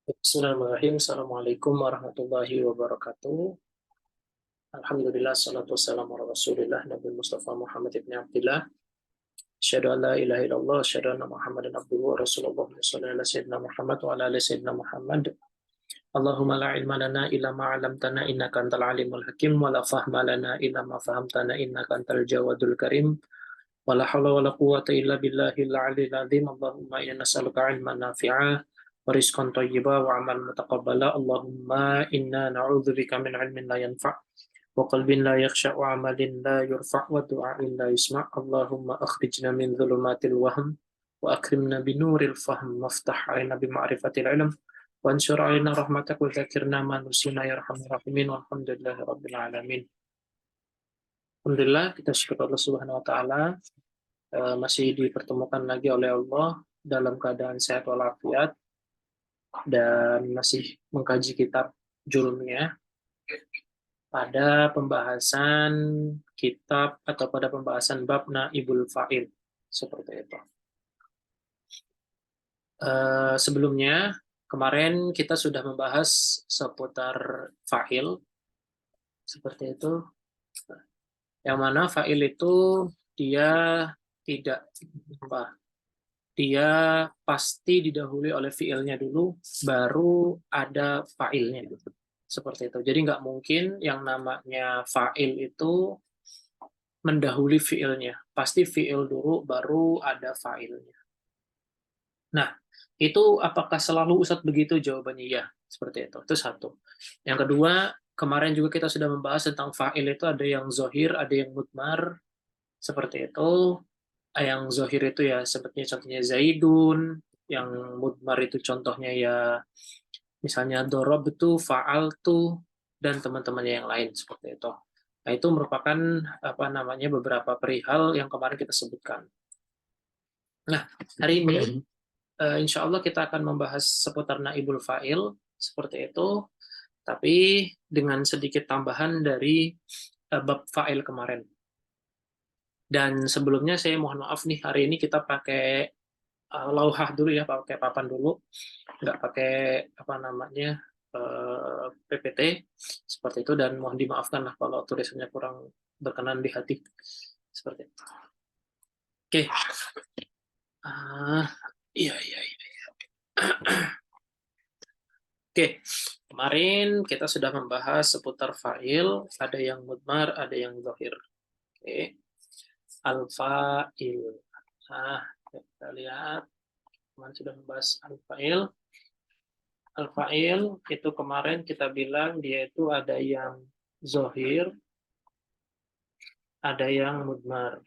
Bismillahirrahmanirrahim. Assalamualaikum warahmatullahi wabarakatuh. Alhamdulillah, salatu wassalamu ala rasulillah, Nabi Mustafa Muhammad ibn Abdillah. Asyhadu an la ilaha illallah, asyhadu anna Muhammadan abduhu wa rasulullah. Sallallahu ala sayyidina Muhammad wa ala ali sayyidina Muhammad. Allahumma la ilma lana illa ma 'allamtana innaka antal alimul hakim wa la fahma lana illa ma fahamtana innaka antal jawadul karim. Wa la haula wa la quwwata illa billahil aliyyil azim. Allahumma inna nas'aluka 'ilman nafi'a wa rizqan thayyiba wa 'amalan mutaqabbala. Allahumma inna na'udzubika min 'ilmin la yanfa' wa qalbin la yakhsha' wa 'amalin la yurfa' wa du'a'in la yusma'. Allahumma akhrijna min dhulumatil wahm wa akrimna bi nuril fahm waftah 'alaina bi ma'rifatil 'ilm wa ansur 'alaina rahmatak wa dzakirna ma nusina ya arhamar rahimin. Walhamdulillahi rabbil alamin. Alhamdulillah, kita syukur Allah Subhanahu wa taala masih dipertemukan lagi oleh Allah dalam keadaan sehat walafiat dan masih mengkaji kitab Jurumiyah pada pembahasan kitab atau pada pembahasan bab naibul fa'il seperti itu. Sebelumnya kemarin kita sudah membahas seputar fa'il seperti itu. Yang mana fa'il itu dia tidak dia pasti didahului oleh fiilnya dulu, baru ada fa'ilnya. Seperti itu. Jadi nggak mungkin yang namanya fa'il itu mendahului fiilnya. Pasti fiil dulu, baru ada fa'ilnya. Nah, itu apakah selalu Ustadz begitu? Jawabannya ya, seperti itu. Itu satu. Yang kedua, kemarin juga kita sudah membahas tentang fa'il itu ada yang zohir, ada yang mudmar, seperti itu. Yang zohir itu ya sepertinya contohnya Zaidun, yang mudmar itu contohnya ya misalnya dorob itu, faal tuh, dan teman-temannya yang lain seperti itu. Nah, itu merupakan apa namanya beberapa perihal yang kemarin kita sebutkan. Nah, hari ini insya Allah kita akan membahas seputar naibul fa'il seperti itu, tapi dengan sedikit tambahan dari bab fa'il kemarin. Dan sebelumnya saya mohon maaf nih, hari ini kita pakai lauhah dulu ya, pakai papan dulu, nggak pakai apa namanya PPT seperti itu, dan mohon dimaafkan lah kalau tulisannya kurang berkenan di hati seperti itu. Oke, iya iya iya. Oke, kemarin kita sudah membahas seputar fa'il, ada yang mudmar, ada yang zahir. Oke, al-fa'il. Nah, kita lihat, kemarin sudah membahas al-fa'il. Al-fa'il itu kemarin kita bilang dia itu ada yang zohir, ada yang mudmar.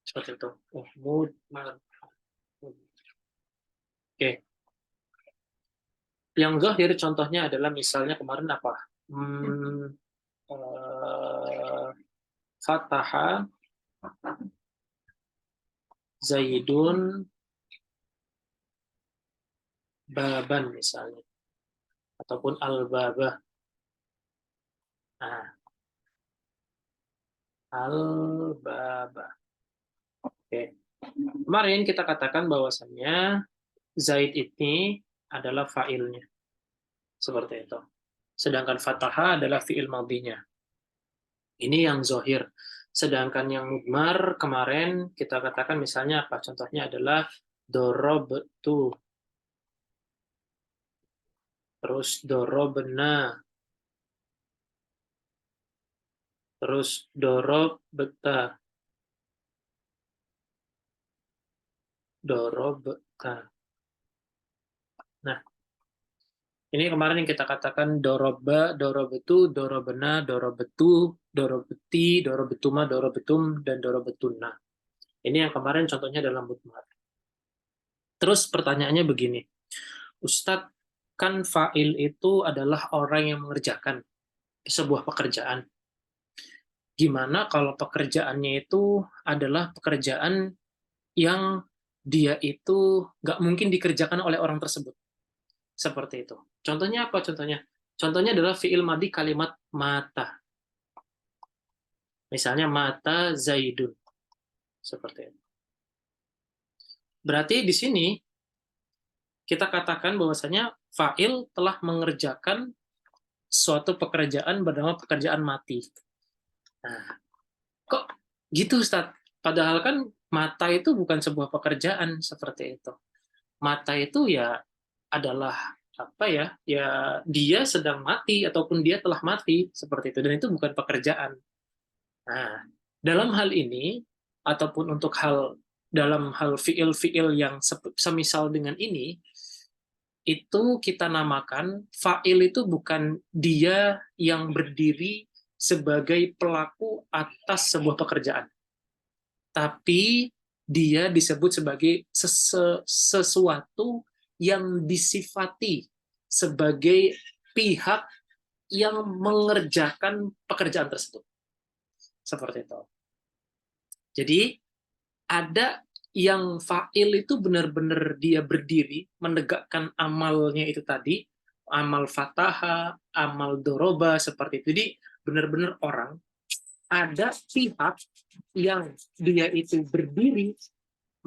Seperti itu. Mudmar. Oke. Yang zohir contohnya adalah misalnya kemarin apa? Fataha Zaidun baban misalnya. Ataupun al-babah. Nah, al-babah. Oke. Kemarin kita katakan bahwasannya Zaid ini adalah fa'ilnya. Seperti itu. Sedangkan fataha adalah fi'il madinya. Ini yang zohir. Sedangkan yang mudmar kemarin kita katakan misalnya apa? Contohnya adalah dorobtu. Terus dorobna. Terus dorobta. Dorobta. Nah, ini kemarin yang kita katakan doroba, dorobetu, dorobena, dorobetu, dorobeti, dorobetuma, dorobetum, dan dorobetuna. Ini yang kemarin contohnya dalam mudmar. Terus pertanyaannya begini, Ustadz, kan fa'il itu adalah orang yang mengerjakan sebuah pekerjaan. Gimana kalau pekerjaannya itu adalah pekerjaan yang dia itu nggak mungkin dikerjakan oleh orang tersebut? Seperti itu. Contohnya apa contohnya? Contohnya adalah fi'il madi kalimat mata. Misalnya mata Zaidun. Seperti itu. Berarti di sini kita katakan bahwasanya fa'il telah mengerjakan suatu pekerjaan bernama pekerjaan mati. Nah, kok gitu Ustaz? Padahal kan mata itu bukan sebuah pekerjaan seperti itu. Mata itu ya adalah apa ya? Ya dia sedang mati ataupun dia telah mati seperti itu dan itu bukan pekerjaan. Nah, dalam hal ini ataupun untuk dalam hal fiil-fiil yang semisal dengan ini itu kita namakan fa'il itu bukan dia yang berdiri sebagai pelaku atas sebuah pekerjaan, tapi dia disebut sebagai sesuatu yang disifati sebagai pihak yang mengerjakan pekerjaan tersebut. Seperti itu. Jadi ada yang fa'il itu benar-benar dia berdiri menegakkan amalnya itu tadi, amal fataha, amal doroba seperti itu. Jadi benar-benar orang, ada pihak yang dia itu berdiri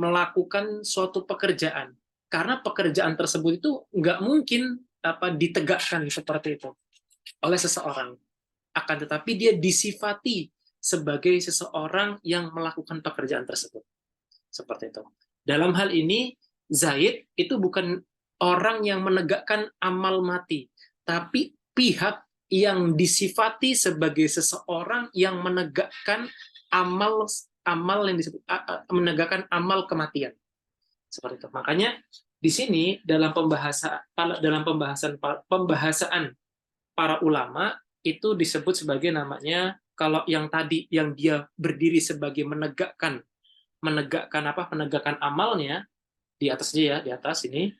melakukan suatu pekerjaan. Karena pekerjaan tersebut itu nggak mungkin ditegakkan seperti itu oleh seseorang. Akan tetapi dia disifati sebagai seseorang yang melakukan pekerjaan tersebut. Seperti itu. Dalam hal ini, Zaid itu bukan orang yang menegakkan amal mati, tapi pihak yang disifati sebagai seseorang yang menegakkan amal yang disebut menegakkan amal kematian. Seperti itu. Makanya di sini dalam pembahasan para ulama itu disebut sebagai namanya kalau yang tadi yang dia berdiri sebagai menegakkan amalnya di atas dia, di atas ini.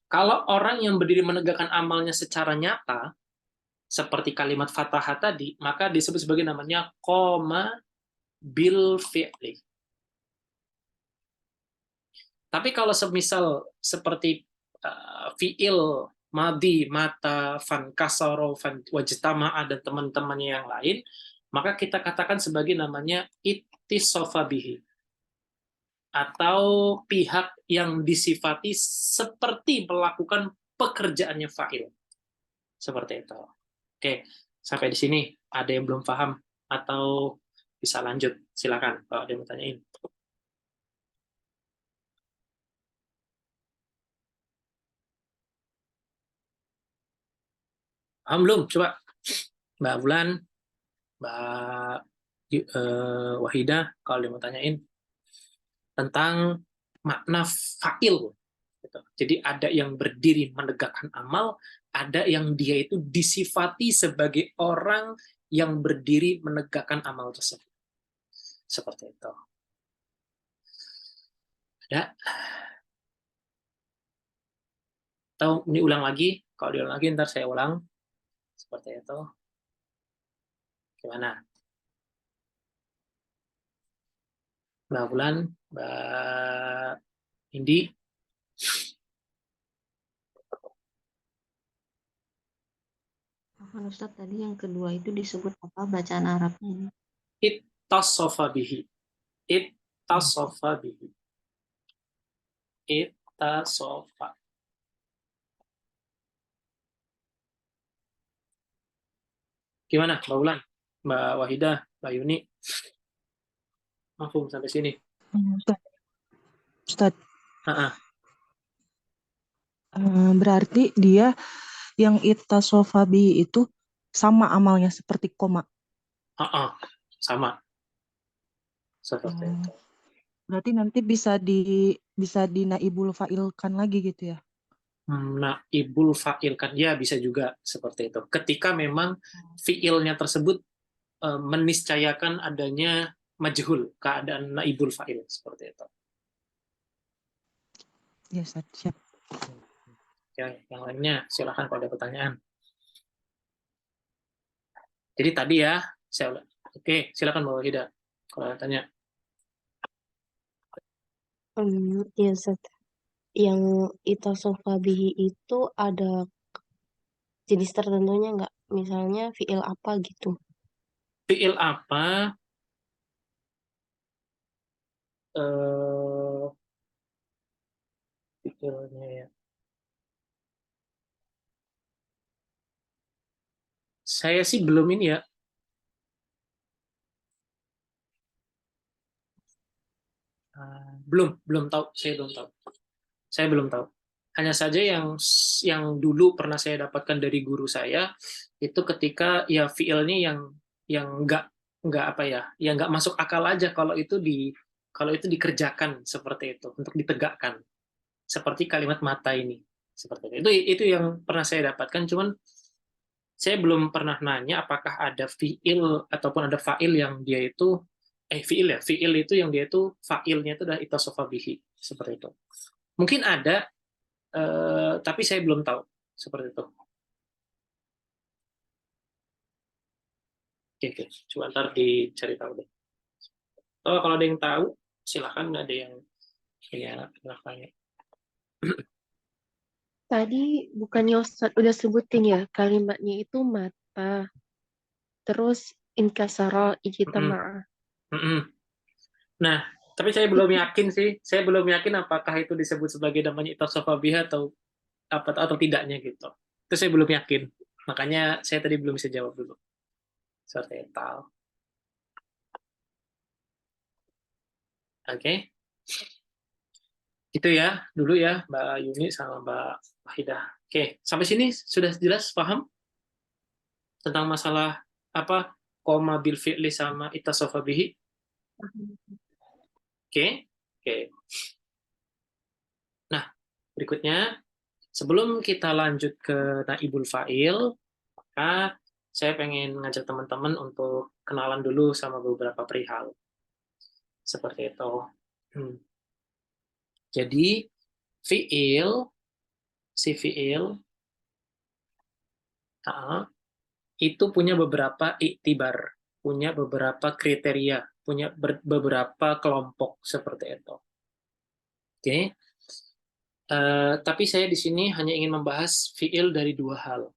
Kalau orang yang berdiri menegakkan amalnya secara nyata seperti kalimat fatahah tadi, maka disebut sebagai namanya qoma bil fi'li. Tapi kalau semisal seperti fi'il madi, mata, fan kasaro, fan wajtama'a dan teman-temannya yang lain, maka kita katakan sebagai namanya ittisofa bihi, atau pihak yang disifati seperti melakukan pekerjaannya fa'il. Seperti itu. Oke, sampai di sini ada yang belum paham atau bisa lanjut? Silakan kalau ada yang mau tanyain. Paham belum? Coba Mbak Bulan, Mbak Wahidah, kalau ada yang mau tanyain tentang makna fa'il. Gitu. Jadi ada yang berdiri menegakkan amal, ada yang dia itu disifati sebagai orang yang berdiri menegakkan amal tersebut. Seperti itu. Ada? Atau ini ulang lagi? Kalau diulang lagi, ntar saya ulang. Seperti itu. Gimana? Mbak Bulan, Mbak Indi. Ustadz, tadi yang kedua itu disebut apa bacaan Arabnya ini? Ittasofa bihi. Ittasofa bihi. Ittasofa. Gimana, Mbak Bulan? Mbak Wahidah, Mbak Yuni? Mafhum sampai sini. Ustadz, Berarti dia yang itasofabi itu sama amalnya seperti koma. sama. Seperti itu. Berarti nanti bisa dinaibul fa'ilkan lagi gitu ya? Naibul fa'il kan ya bisa juga seperti itu. Ketika memang fiilnya tersebut meniscayakan adanya majhul, keadaan naibul fa'il seperti itu. Ya, siap. Ya, yang lainnya silahkan kalau ada pertanyaan. Jadi tadi ya, oke, silakan Mbak Wahida kalau ada tanya. Ya, yang itasofabihi itu ada jenis tertentunya nggak? Misalnya fiil apa gitu? Fiil apa? Eh, fiilnya ya. Saya sih belum ini ya. Belum tahu. Saya belum tahu. Saya belum tahu. Hanya saja yang dulu pernah saya dapatkan dari guru saya itu ketika ya fiilnya yang nggak apa ya, yang nggak masuk akal aja kalau itu dikerjakan seperti itu untuk ditegakkan. Seperti kalimat mata ini. Seperti itu. Itu yang pernah saya dapatkan, cuman saya belum pernah nanya apakah ada fiil ataupun ada fa'il yang dia itu fiil ya, fiil itu yang dia itu fa'ilnya itu adalah itasofa bihi seperti itu. Mungkin ada, tapi saya belum tahu seperti itu. Oke, oke. Coba ntar dicari tahu deh. Oh, kalau ada yang tahu, silakan. Nggak ada yang ini anak tanya. Tadi bukannya Ustadz udah sebutin ya kalimatnya itu mata, terus inkasara Mm-mm, ijtama'a. mm-mm. Nah, tapi saya belum yakin sih. Saya belum yakin apakah itu disebut sebagai namanya itasofa bihi atau tidaknya gitu. Itu saya belum yakin. Makanya saya tadi belum bisa jawab dulu. Seperti itu. Oke. Itu ya dulu ya Mbak Yuni sama Mbak Wahidah. Oke, sampai sini sudah jelas paham tentang masalah apa koma bil fi'li sama ittasofa bihi. Oke. Oke. Nah, berikutnya sebelum kita lanjut ke naibul fa'il, maka saya pengen ngajak teman-teman untuk kenalan dulu sama beberapa perihal. Seperti itu. Hmm. Jadi, fi'il, si fi'il, itu punya beberapa iktibar, punya beberapa kriteria, punya beberapa kelompok seperti itu. Oke, tapi saya di sini hanya ingin membahas fiil dari dua hal.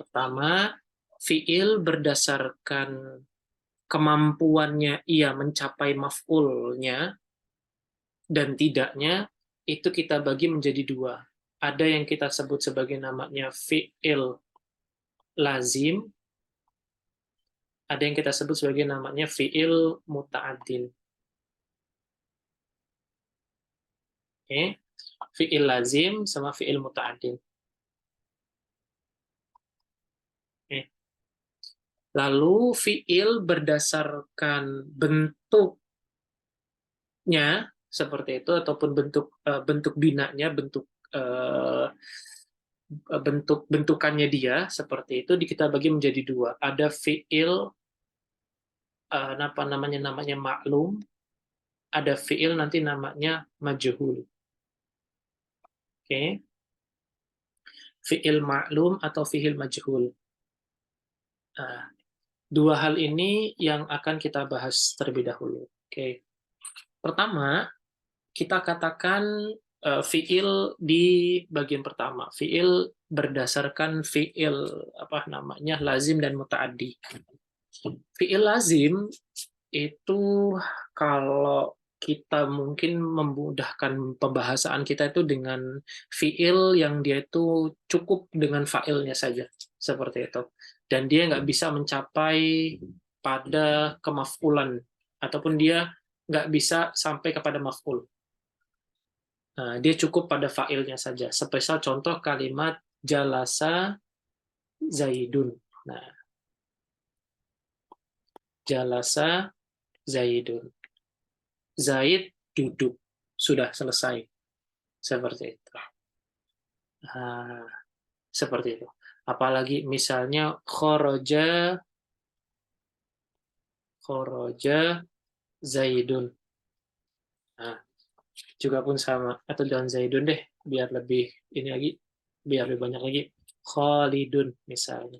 Pertama, fiil berdasarkan kemampuannya ia mencapai maf'ulnya dan tidaknya, itu kita bagi menjadi dua. Ada yang kita sebut sebagai namanya fiil lazim, ada yang kita sebut sebagai namanya fiil muta'addin. Oke, fiil lazim sama fiil muta'addin. Oke. Lalu fiil berdasarkan bentuknya seperti itu ataupun bentuk binanya, bentukannya dia seperti itu kita bagi menjadi dua. Ada fiil apa namanya maklum, ada fiil nanti namanya majhul. Oke. Fiil maklum atau fiil majhul. Nah, dua hal ini yang akan kita bahas terlebih dahulu. Oke. Pertama, kita katakan fiil di bagian pertama. Fiil berdasarkan fiil apa namanya lazim dan mutaaddi. Fiil lazim itu kalau kita mungkin memudahkan pembahasan kita itu dengan fiil yang dia itu cukup dengan fa'ilnya saja seperti itu, dan dia nggak bisa mencapai pada kemaf'ulan ataupun dia nggak bisa sampai kepada maf'ul. Nah, dia cukup pada fa'ilnya saja. Semisal contoh kalimat jalasa zaidun. Nah, jalasa zaidun. Zaid duduk. Sudah selesai. Seperti itu. Nah, seperti itu. Apalagi misalnya khoroja zaidun. Nah, juga pun sama. Atau jangan zaidun deh, biar lebih ini lagi, biar lebih banyak lagi. Khalidun misalnya.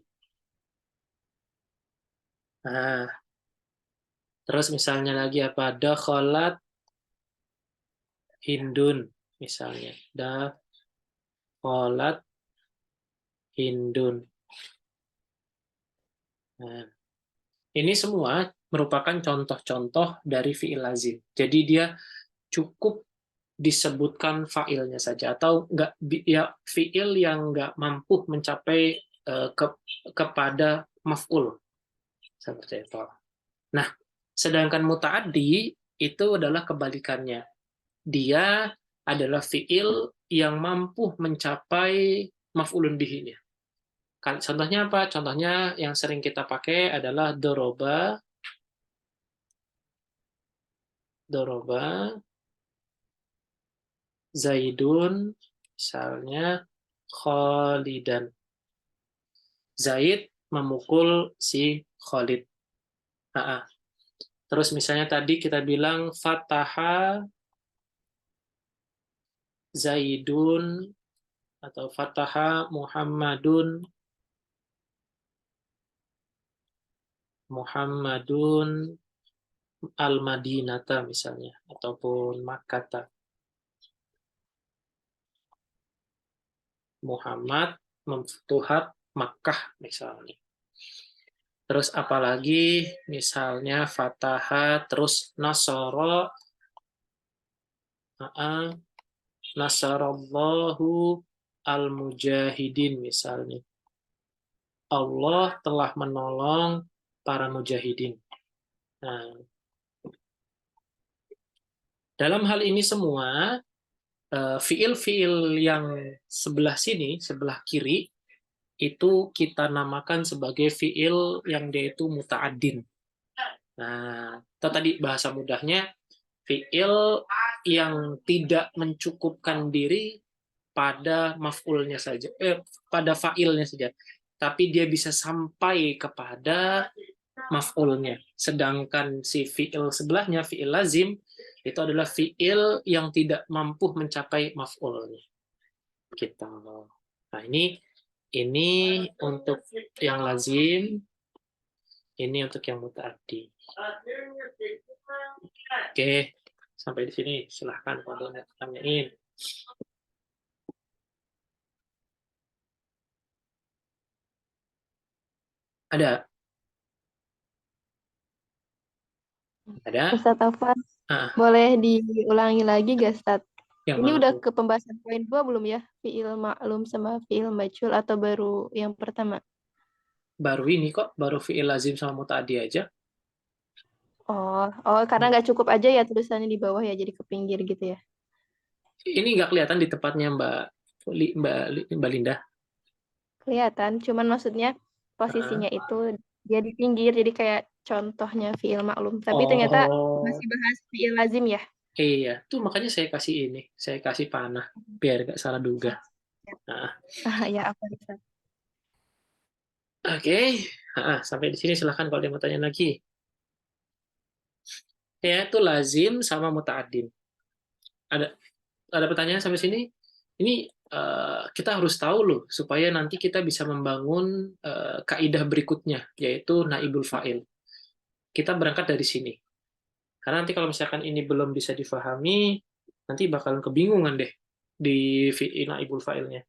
Nah, terus misalnya lagi apa? Dakhalat Hindun misalnya. Dakhalat Hindun. Nah, ini semua merupakan contoh-contoh dari fi'il lazim. Jadi dia cukup disebutkan fa'ilnya saja, atau nggak ya fi'il yang nggak mampu mencapai kepada maf'ul seperti itu. Nah, sedangkan muta'addi itu adalah kebalikannya. Dia adalah fi'il yang mampu mencapai maf'ulun bihi-nya. Contohnya apa? Contohnya yang sering kita pakai adalah doroba, Zaidun, misalnya Khalidan. Zaid memukul si Khalid. Nah, terus misalnya tadi kita bilang Fataha Zaidun atau Fataha Muhammadun al-Madinata misalnya, ataupun Makkata. Muhammad memfutuhat Makkah misalnya. Terus apalagi misalnya Fataha, terus Nasara, Nasarallahu al-Mujahidin misalnya. Allah telah menolong para mujahidin. Nah, dalam hal ini semua, fiil-fiil yang sebelah sini, sebelah kiri, itu kita namakan sebagai fiil yang dia itu muta'addin. Nah, itu tadi bahasa mudahnya, fiil yang tidak mencukupkan diri pada maf'ulnya saja, pada fa'ilnya saja, tapi dia bisa sampai kepada maf'ulnya. Sedangkan si fi'il sebelahnya, fi'il lazim, itu adalah fi'il yang tidak mampu mencapai maf'ulnya. Gitu. Nah, ini untuk yang lazim, ini untuk yang muta'addi. Oke, sampai di sini. Silahkan kalau mau tanyain. Ada? Ada? Ustadz Afan, Ah, boleh diulangi lagi gak, Ustadz? yang Ini mana udah tuh? ke pembahasan poin 2 belum ya? Fi'il ma'lum sama fi'il majhul atau baru yang pertama? Baru ini kok, baru fi'il lazim sama muta'addi aja. Karena nggak cukup aja ya tulisannya di bawah ya, jadi ke pinggir gitu ya. Ini nggak kelihatan di tempatnya Mbak Linda. Kelihatan, cuman maksudnya posisinya itu dia di pinggir, jadi kayak contohnya fi'il ma'lum. Tapi ternyata masih bahas fi'il lazim ya? Iya, tuh makanya saya kasih panah biar nggak salah duga. Nah, Ya apa bisa? oke. Sampai di sini silahkan kalau dia mau tanya lagi. Ya, itu lazim sama muta'addin. Ada ada pertanyaan sampai sini? Ini kita harus tahu loh supaya nanti kita bisa membangun kaidah berikutnya, yaitu naibul fa'il. Kita berangkat dari sini. Karena nanti kalau misalkan ini belum bisa difahami, nanti bakalan kebingungan deh di naibul fa'ilnya.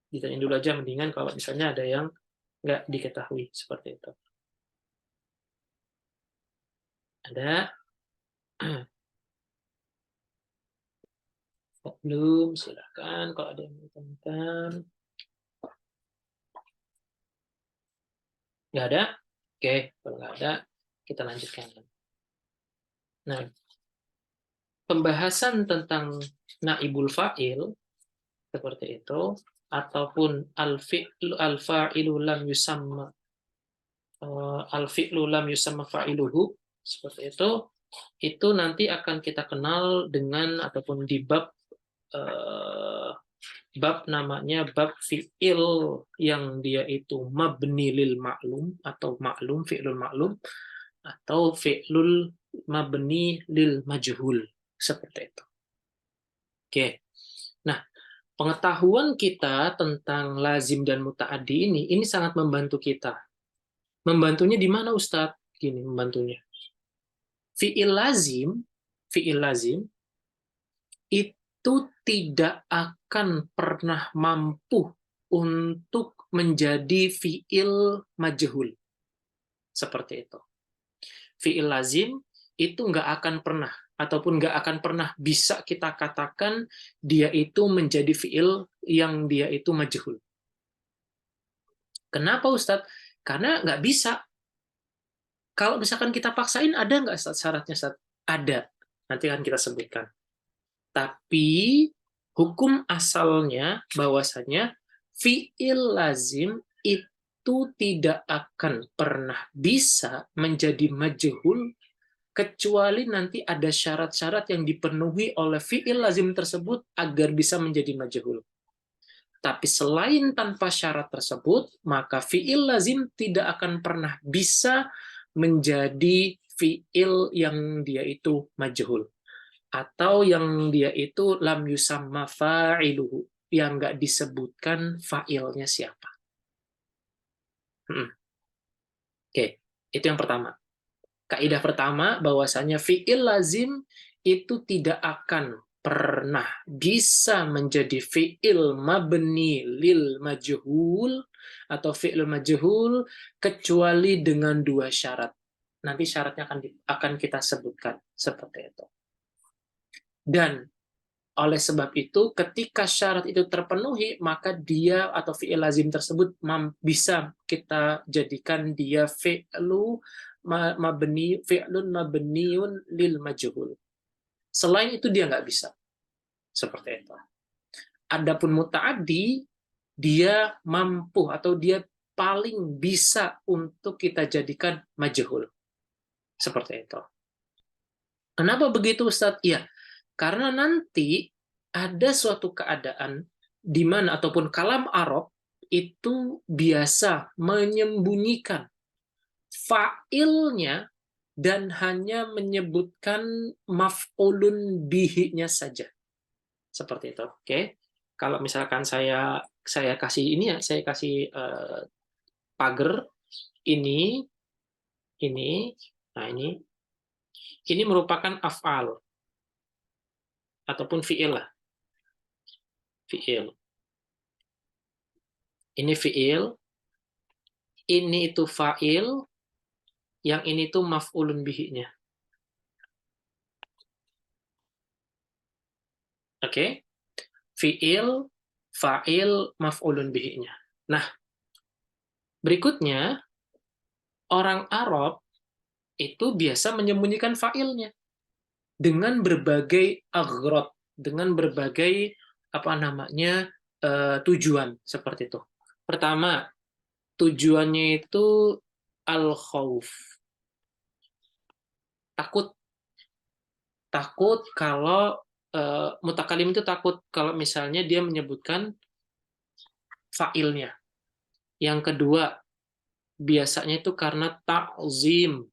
Ditanya dulu aja mendingan kalau misalnya ada yang nggak diketahui seperti itu. Ada? Belum? Silakan kalau ada yang mau tentang. Nggak ada? Oke, kalau nggak ada, kita lanjutkan. Nah, pembahasan tentang naibul fa'il seperti itu, ataupun al-fa'ilu lam yusamma al-fi'lu lam yusamma fa'iluhu, seperti itu nanti akan kita kenal dengan ataupun di bab namanya bab fi'il yang dia itu mabni lil ma'lum atau ma'lum, fi'lul ma'lum, atau fi'lul mabni lil majhul, seperti itu. Oke. Nah, pengetahuan kita tentang lazim dan muta'addi ini sangat membantu kita. Membantunya di mana, Ustadz? Gini membantunya. Fi'il lazim itu tidak akan pernah mampu untuk menjadi fi'il majhul. Seperti itu. Fi'il lazim itu nggak akan pernah ataupun nggak akan pernah bisa kita katakan dia itu menjadi fiil yang dia itu majhul. Kenapa Ustadz? Karena nggak bisa. Kalau misalkan kita paksain, ada nggak syaratnya? Ada. Nanti akan kita sebutkan. Tapi hukum asalnya bahwasanya fiil lazim itu tidak akan pernah bisa menjadi majhul kecuali nanti ada syarat-syarat yang dipenuhi oleh fiil lazim tersebut agar bisa menjadi majhul. Tapi selain tanpa syarat tersebut, maka fiil lazim tidak akan pernah bisa menjadi fiil yang dia itu majhul. Atau yang dia itu lam yusamma fa'iluhu, yang nggak disebutkan fa'ilnya siapa. Oke, itu yang pertama. Kaidah pertama, bahwasanya fiil lazim itu tidak akan pernah bisa menjadi fiil mabni lil majhul atau fiil majhul kecuali dengan dua syarat. Nanti syaratnya akan kita sebutkan seperti itu. Dan oleh sebab itu, ketika syarat itu terpenuhi, maka dia atau fi'il lazim tersebut bisa kita jadikan dia fi'lun mabniun lil majhul. Selain itu dia nggak bisa. Seperti itu. Adapun muta'addi, dia mampu atau dia paling bisa untuk kita jadikan majhul. Seperti itu. Kenapa begitu Ustadz? Iya, karena nanti ada suatu keadaan di mana ataupun kalam Arab itu biasa menyembunyikan fa'ilnya dan hanya menyebutkan maf'ulun bihi-nya saja. Seperti itu. Oke. Kalau misalkan saya kasih ini ya, saya kasih pagar ini, nah ini merupakan af'al ataupun fi'il lah. Fi'il. Ini fi'il, ini itu fa'il, yang ini tuh maf'ulun bihi-nya. Oke? Fi'il, fa'il, maf'ulun bihi-nya. Nah, berikutnya, orang Arab itu biasa menyembunyikan fa'ilnya dengan berbagai aghrad, dengan berbagai tujuan seperti itu. Pertama, tujuannya itu al-khauf. Takut kalau mutakalim itu takut kalau misalnya dia menyebutkan fa'ilnya. Yang kedua, biasanya itu karena ta'zim.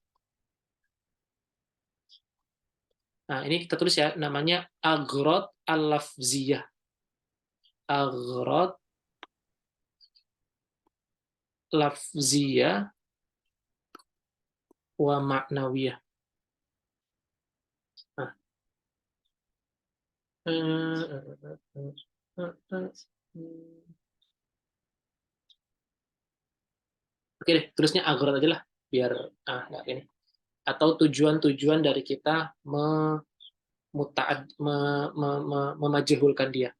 Nah, ini kita tulis ya, namanya aghrad al-lafziyah. Aghrad lafziyah wa ma'nawiyah. Nah. Oke deh, terusnya aghrad aja lah, biar nggak ini. Atau tujuan-tujuan dari kita memajhulkan dia.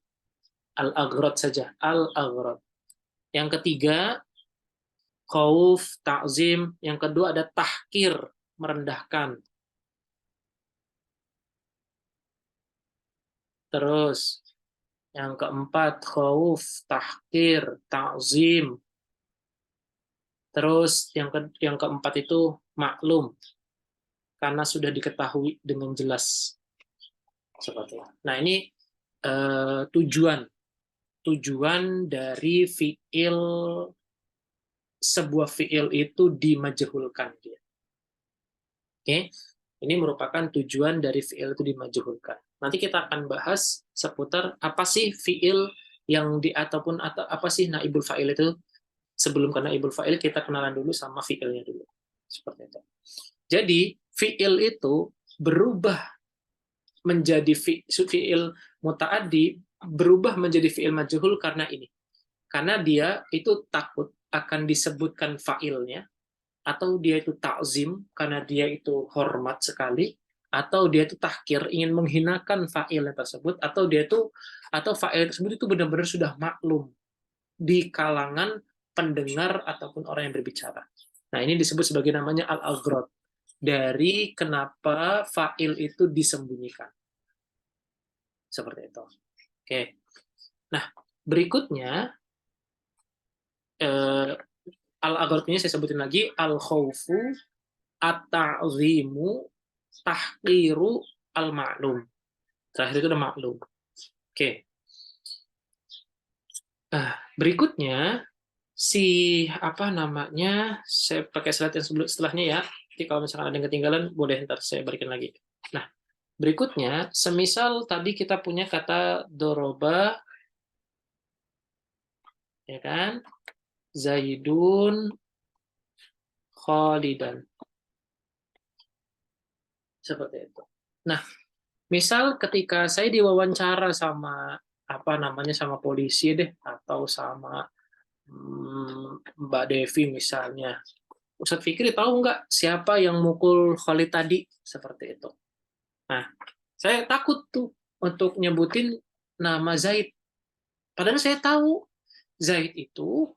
Al-aghrad saja, al-aghrad. Yang ketiga, khauf, ta'zim. Yang kedua ada tahkir, merendahkan. Terus, yang keempat, khauf, tahkir, ta'zim. Terus, yang keempat itu maklum, karena sudah diketahui dengan jelas. Seperti itu. Nah, ini tujuan dari fi'il, sebuah fi'il itu dimajhulkan dia. Oke, ini merupakan tujuan dari fi'il itu dimajhulkan. Nanti kita akan bahas seputar apa sih fi'il yang ataupun apa sih naibul fa'il itu. Sebelum ke naibul fa'il, kita kenalan dulu sama fi'ilnya dulu. Seperti itu. Jadi, fi'il itu berubah menjadi fi'il muta'addi, berubah menjadi fi'il majhul karena ini. Karena dia itu takut akan disebutkan fa'ilnya, atau dia itu ta'zim, karena dia itu hormat sekali, atau dia itu tahkir, ingin menghinakan fa'il tersebut, atau fa'il tersebut itu benar-benar sudah maklum di kalangan pendengar ataupun orang yang berbicara. Nah, ini disebut sebagai namanya al-aghrad, dari kenapa fa'il itu disembunyikan. Seperti itu. Oke. Nah, berikutnya al-aghrad ini saya sebutin lagi, al-khawfu, at-ta'zimu, tahqiru, al-ma'lum. Terakhir itu udah maklum. Oke. Berikutnya saya pakai slide yang setelahnya ya. Jadi kalau misalkan ada yang ketinggalan boleh ntar saya berikan lagi. Nah, berikutnya semisal tadi kita punya kata doroba, ya kan, Zaidun Khalidan, seperti itu. Nah, misal ketika saya diwawancara sama sama polisi deh, atau sama Mbak Devi misalnya, Ustadz Fikri tahu nggak siapa yang mukul Khalid tadi? Seperti itu. Nah, saya takut tuh untuk nyebutin nama Zaid. Padahal saya tahu Zaid itu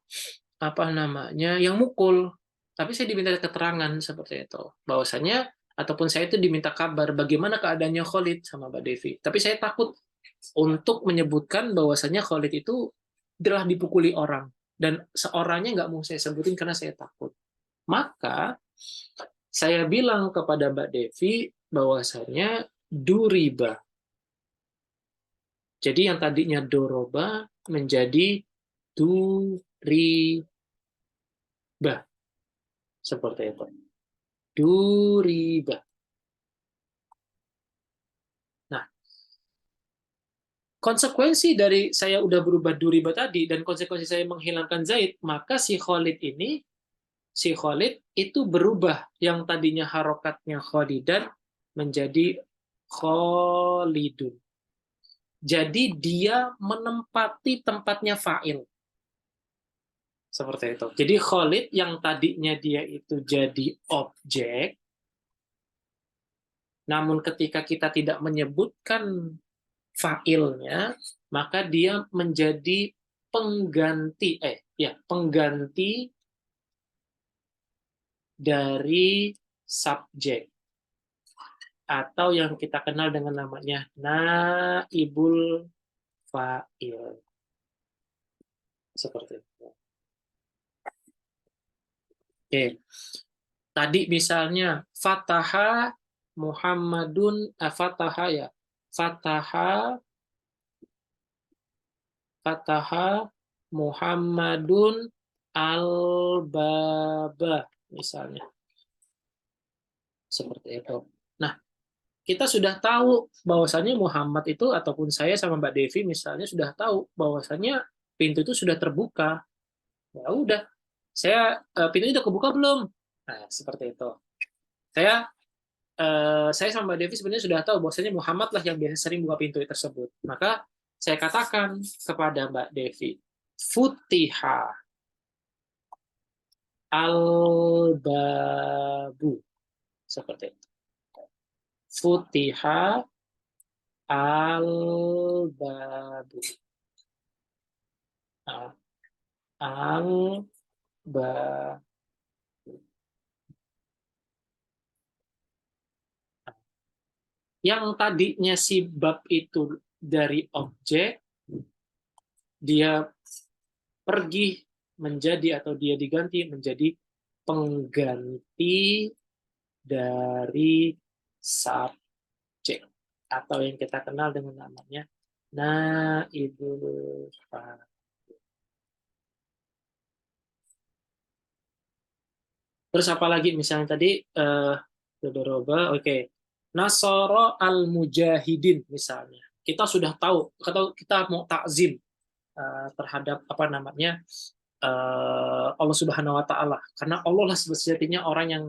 yang mukul. Tapi saya diminta keterangan seperti itu. Bahwasanya ataupun saya itu diminta kabar bagaimana keadaannya Khalid sama Mbak Devi. Tapi saya takut untuk menyebutkan bahwasanya Khalid itu telah dipukuli orang. Dan seorangnya nggak mau saya sebutin karena saya takut. Maka saya bilang kepada Mbak Devi bahwasanya duriba. Jadi yang tadinya doroba menjadi duriba. Seperti itu. Duriba. Nah, konsekuensi dari saya udah berubah duriba tadi dan konsekuensi saya menghilangkan Zaid, maka si Khalid itu berubah, yang tadinya harokatnya Khalidan menjadi Khalidun. Jadi dia menempati tempatnya fa'il. Seperti itu. Jadi Khalid yang tadinya dia itu jadi objek, namun ketika kita tidak menyebutkan fa'ilnya, maka dia menjadi pengganti dari subjek, atau yang kita kenal dengan namanya naibul fa'il. Seperti itu. Oke. Tadi misalnya Fataha Muhammadun, Fataha Muhammadun al-baba misalnya. Seperti itu. Nah, kita sudah tahu bahwasannya Muhammad itu, ataupun saya sama Mbak Devi misalnya sudah tahu bahwasannya pintu itu sudah terbuka. Ya udah, pintunya udah kebuka belum? Nah, seperti itu. Saya sama Mbak Devi sebenarnya sudah tahu bahwasanya Muhammad lah yang biasa sering buka pintu tersebut. Maka saya katakan kepada Mbak Devi, Futiha al-babu. Seperti itu. Futiha al-babu. Al-babu. Yang tadinya si bab itu dari objek, dia pergi menjadi, atau dia diganti menjadi pengganti dari subjek, atau yang kita kenal dengan namanya naibul fa'il. Terus apa lagi misalnya tadi doroba, oke. Nasara al-mujahidin misalnya. Kita sudah tahu, atau kita mau takzim terhadap Allah Subhanahu wa taala, karena Allah lah sejatinya orang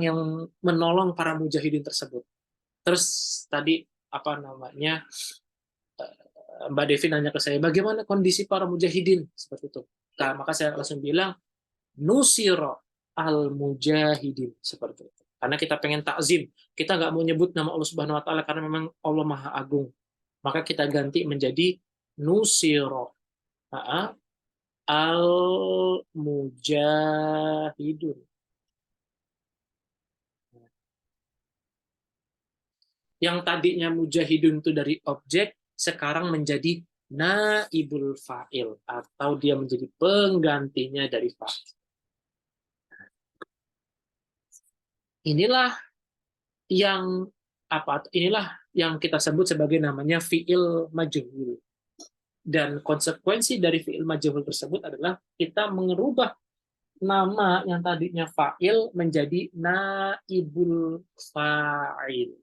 yang menolong para mujahidin tersebut. Terus tadi Mbak Devi nanya ke saya, bagaimana kondisi para mujahidin seperti itu. Nah, maka saya langsung bilang nusiro al-mujahidin, seperti itu. Karena kita pengen takzim, kita nggak mau nyebut nama Allah Subhanahu wa taala karena memang Allah Maha Agung. Maka kita ganti menjadi nusiro. Al-mujahidun. Yang tadinya mujahidun itu dari objek, sekarang menjadi naibul fa'il, atau dia menjadi penggantinya dari fa'il. Inilah yang kita sebut sebagai namanya fi'il majhul. Dan konsekuensi dari fi'il majhul tersebut adalah kita merubah nama yang tadinya fa'il menjadi naibul fa'il.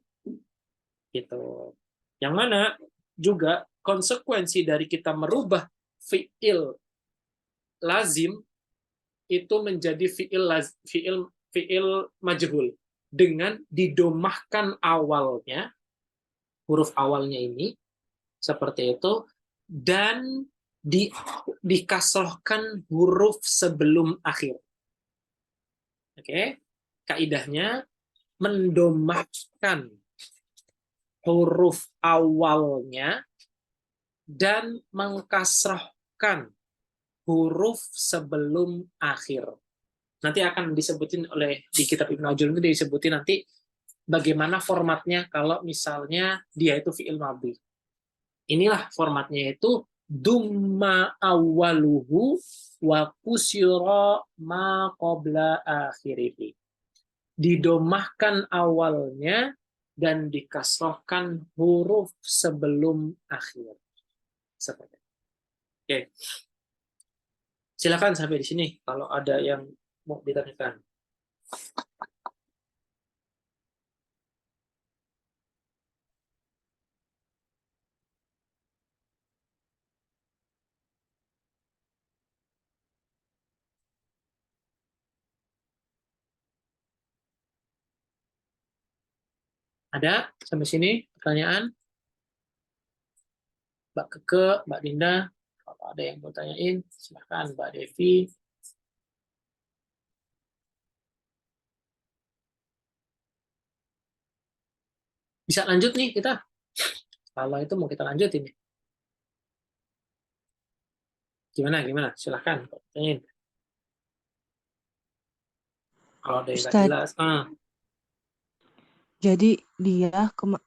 Gitu. Yang mana juga konsekuensi dari kita merubah fi'il lazim itu menjadi fi'il majhul dengan didomahkan awalnya, huruf awalnya ini seperti itu, dan dikasrohkan huruf sebelum akhir. Oke, kaidahnya mendomahkan huruf awalnya dan mengkasrohkan huruf sebelum akhir. Nanti akan disebutin di kitab Ibnu Ajurrum itu disebutin nanti bagaimana formatnya kalau misalnya dia itu fi'il madhi. Inilah formatnya, itu dumma awwaluhu wa kusira ma qabla akhirihi. Didomahkan awalnya dan dikasrohkan huruf sebelum akhir. Seperti itu. Oke. Silakan sampai di sini kalau ada yang mau ditanyakan. Ada sampai sini pertanyaan? Mbak Keke, Mbak Dinda, kalau ada yang mau tanyain, silakan Mbak Devi. Bisa lanjut nih kita. Kalau itu mau kita lanjutin nih. Gimana? Silakan tanyain. Kalau ada yang nggak Ustadz, jelas,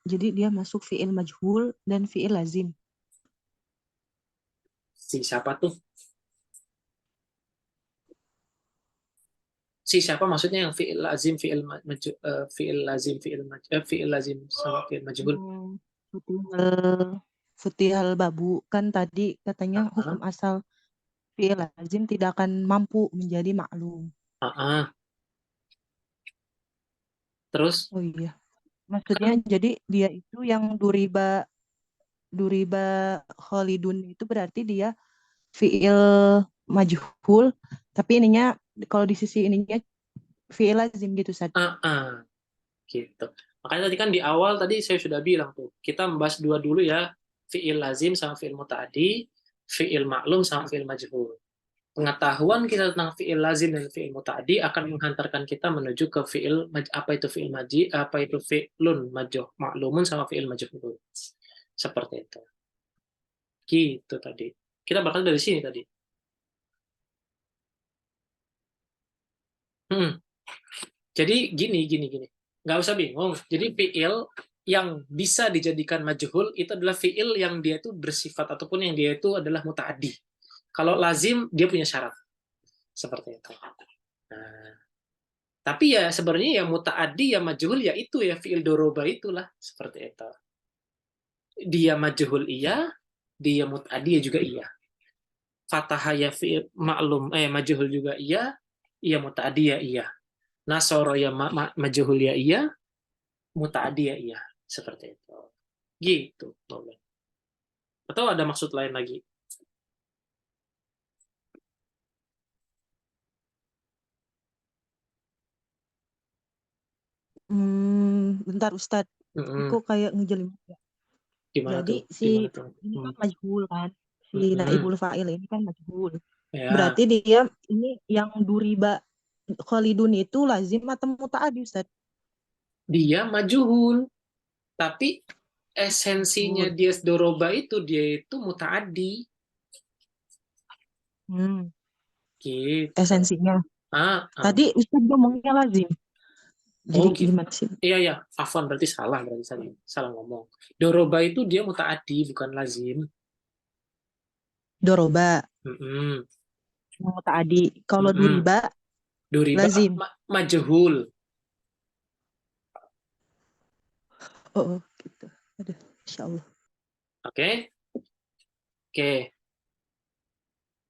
jadi dia masuk fi'il majhul dan fi'il lazim. si siapa tuh? Si siapa maksudnya yang fi'il lazim, fi'il lazim, fi'il lazim sama fi'il majhul? Futihal babu kan tadi katanya hukum asal fi'il lazim tidak akan mampu menjadi maklum. Terus? Oh iya. Maksudnya jadi dia itu yang duriba khalidun itu berarti dia fi'il majhul, tapi ininya kalau di sisi ininya fi'il lazim gitu, Ustaz. Gitu. Makanya tadi kan di awal tadi saya sudah bilang tuh, kita membahas dua dulu ya, fi'il lazim sama fi'il muta'addi, fi'il maklum sama fi'il majhul. Pengetahuan kita tentang fi'il lazim dan fi'il muta'addi akan menghantarkan kita menuju ke fi'il apa itu fi'il maji, apa itu fi'lun maklumun sama fi'il majhul. Seperti itu. Gitu tadi. Kita bakal dari sini tadi. Jadi gini. Nggak usah bingung. Jadi fi'il yang bisa dijadikan majhul itu adalah fi'il yang dia itu bersifat ataupun yang dia itu adalah muta'addi. Kalau lazim dia punya syarat. Seperti itu. Nah, tapi ya sebenarnya yang muta'addi, yang majhul ya itu ya fi'il doroba itulah. Seperti itu. Dia majhul iya, dia muta'addi ya juga iya. Fatahah ya fi'il maklum, majhul juga iya, iya muta'addi ya iya. Nasoro ya majhul ya iya, muta'addi ya iya. Seperti itu. Gitu. Atau ada maksud lain lagi? Bentar Ustadz, aku kayak ngejelim. Gimana Jadi tuh? ini kan majhul kan, si naibul fa'il ini kan majhul. Ya. Berarti dia ini yang duriba khalidun itu lazim atau muta'addi, Ustadz? dia majhul. Tapi esensinya dia doroba itu dia itu mutaaddi. Gitu. Esensinya. Ah, Tadi Ustaz ngomongnya lazim. Jadi gitu. gimana sih? Iya, afwan berarti salah ngomong. Doroba itu dia mutaaddi bukan lazim. Doroba, Mm-mm. mutaaddi. Kalau Mm-mm. duriba, Duriba lazim. majhul. Oh, gitu. Aduh, Insya Allah. Oke.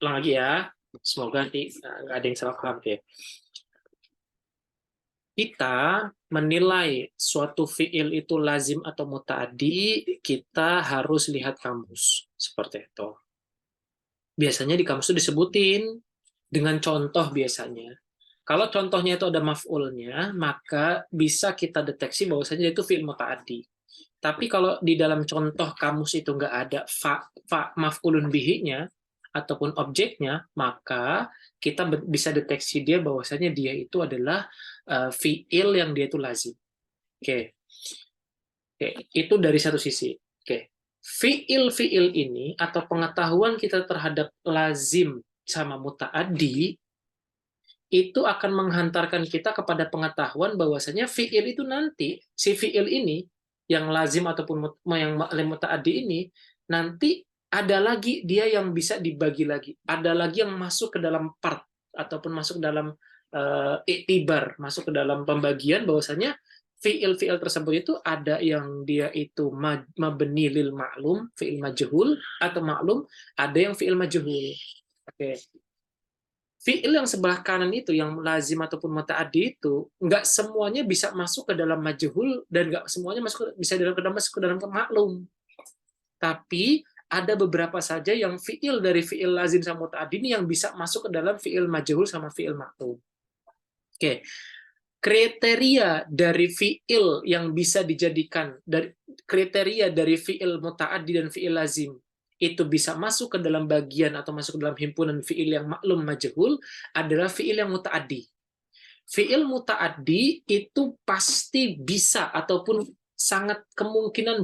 Ulang lagi ya. Semoga nanti nggak ada yang salah paham. Oke. Kita menilai suatu fiil itu lazim atau mutaaddi, kita harus lihat kamus. Seperti itu. Biasanya di kamus itu disebutin dengan contoh biasanya. Kalau contohnya itu ada maf'ulnya, maka bisa kita deteksi bahwasanya itu fiil mutaaddi. Tapi kalau di dalam contoh kamus itu nggak ada maf'ulun bihi-nya ataupun objeknya, maka kita bisa deteksi dia bahwasanya dia itu adalah fiil yang dia itu lazim. Oke. Itu dari satu sisi. Oke. Fiil-fiil ini atau pengetahuan kita terhadap lazim sama mutaaddi itu akan menghantarkan kita kepada pengetahuan bahwasanya fiil itu nanti si fiil ini yang lazim ataupun yang mutaaddi ini nanti ada lagi dia yang bisa dibagi lagi, ada lagi yang masuk ke dalam part ataupun masuk dalam iktibar, masuk ke dalam pembagian bahwasanya fiil-fiil tersebut itu ada yang dia itu mabni lil ma'lum, fiil majhul atau ma'lum, ada yang fiil majhul. Oke. Fiil yang sebelah kanan itu, yang lazim ataupun mutaaddi itu, nggak semuanya bisa masuk ke dalam majhul dan nggak semuanya bisa masuk ke dalam maklum. Tapi ada beberapa saja yang fiil dari fiil lazim sama mutaaddi ini yang bisa masuk ke dalam fiil majhul sama fiil maklum. Oke. Kriteria dari fiil yang bisa dijadikan kriteria dari fiil mutaaddi dan fiil lazim itu bisa masuk ke dalam bagian atau masuk ke dalam himpunan fiil yang maklum majhul adalah fiil yang mutaaddi. Fiil mutaaddi itu pasti bisa ataupun sangat kemungkinan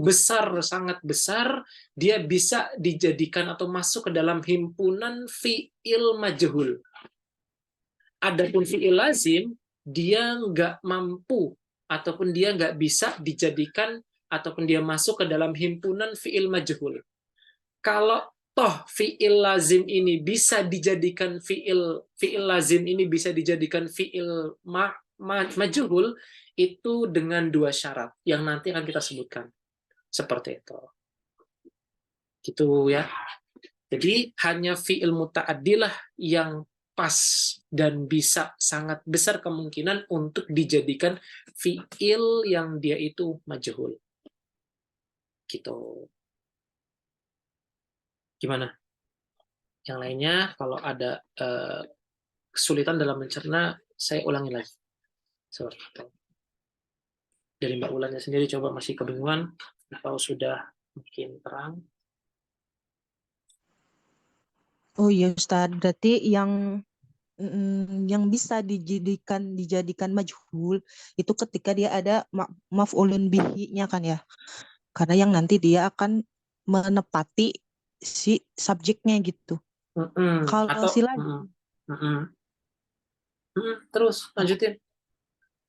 sangat besar dia bisa dijadikan atau masuk ke dalam himpunan fiil majhul. Adapun fiil lazim dia nggak mampu ataupun dia nggak bisa dijadikan ataupun dia masuk ke dalam himpunan fiil majhul. Kalau toh fiil lazim ini bisa dijadikan fiil lazim ini bisa dijadikan fiil majhul itu dengan dua syarat yang nanti akan kita sebutkan. Seperti itu. Gitu ya. Jadi hanya fiil mutaaddi lah yang pas dan bisa sangat besar kemungkinan untuk dijadikan fiil yang dia itu majhul. Gitu. Gimana? Yang lainnya kalau ada kesulitan dalam mencerna, saya ulangi lagi. Seperti itu. Dari Mbak Ulannya sendiri coba masih kebingungan atau sudah mungkin terang? Oh iya Ustadz, berarti yang bisa dijadikan majhul itu ketika dia ada maf'ulun bihi-nya kan ya. Karena yang nanti dia akan menepati si subjeknya gitu. Kalau si lazim. Terus lanjutin.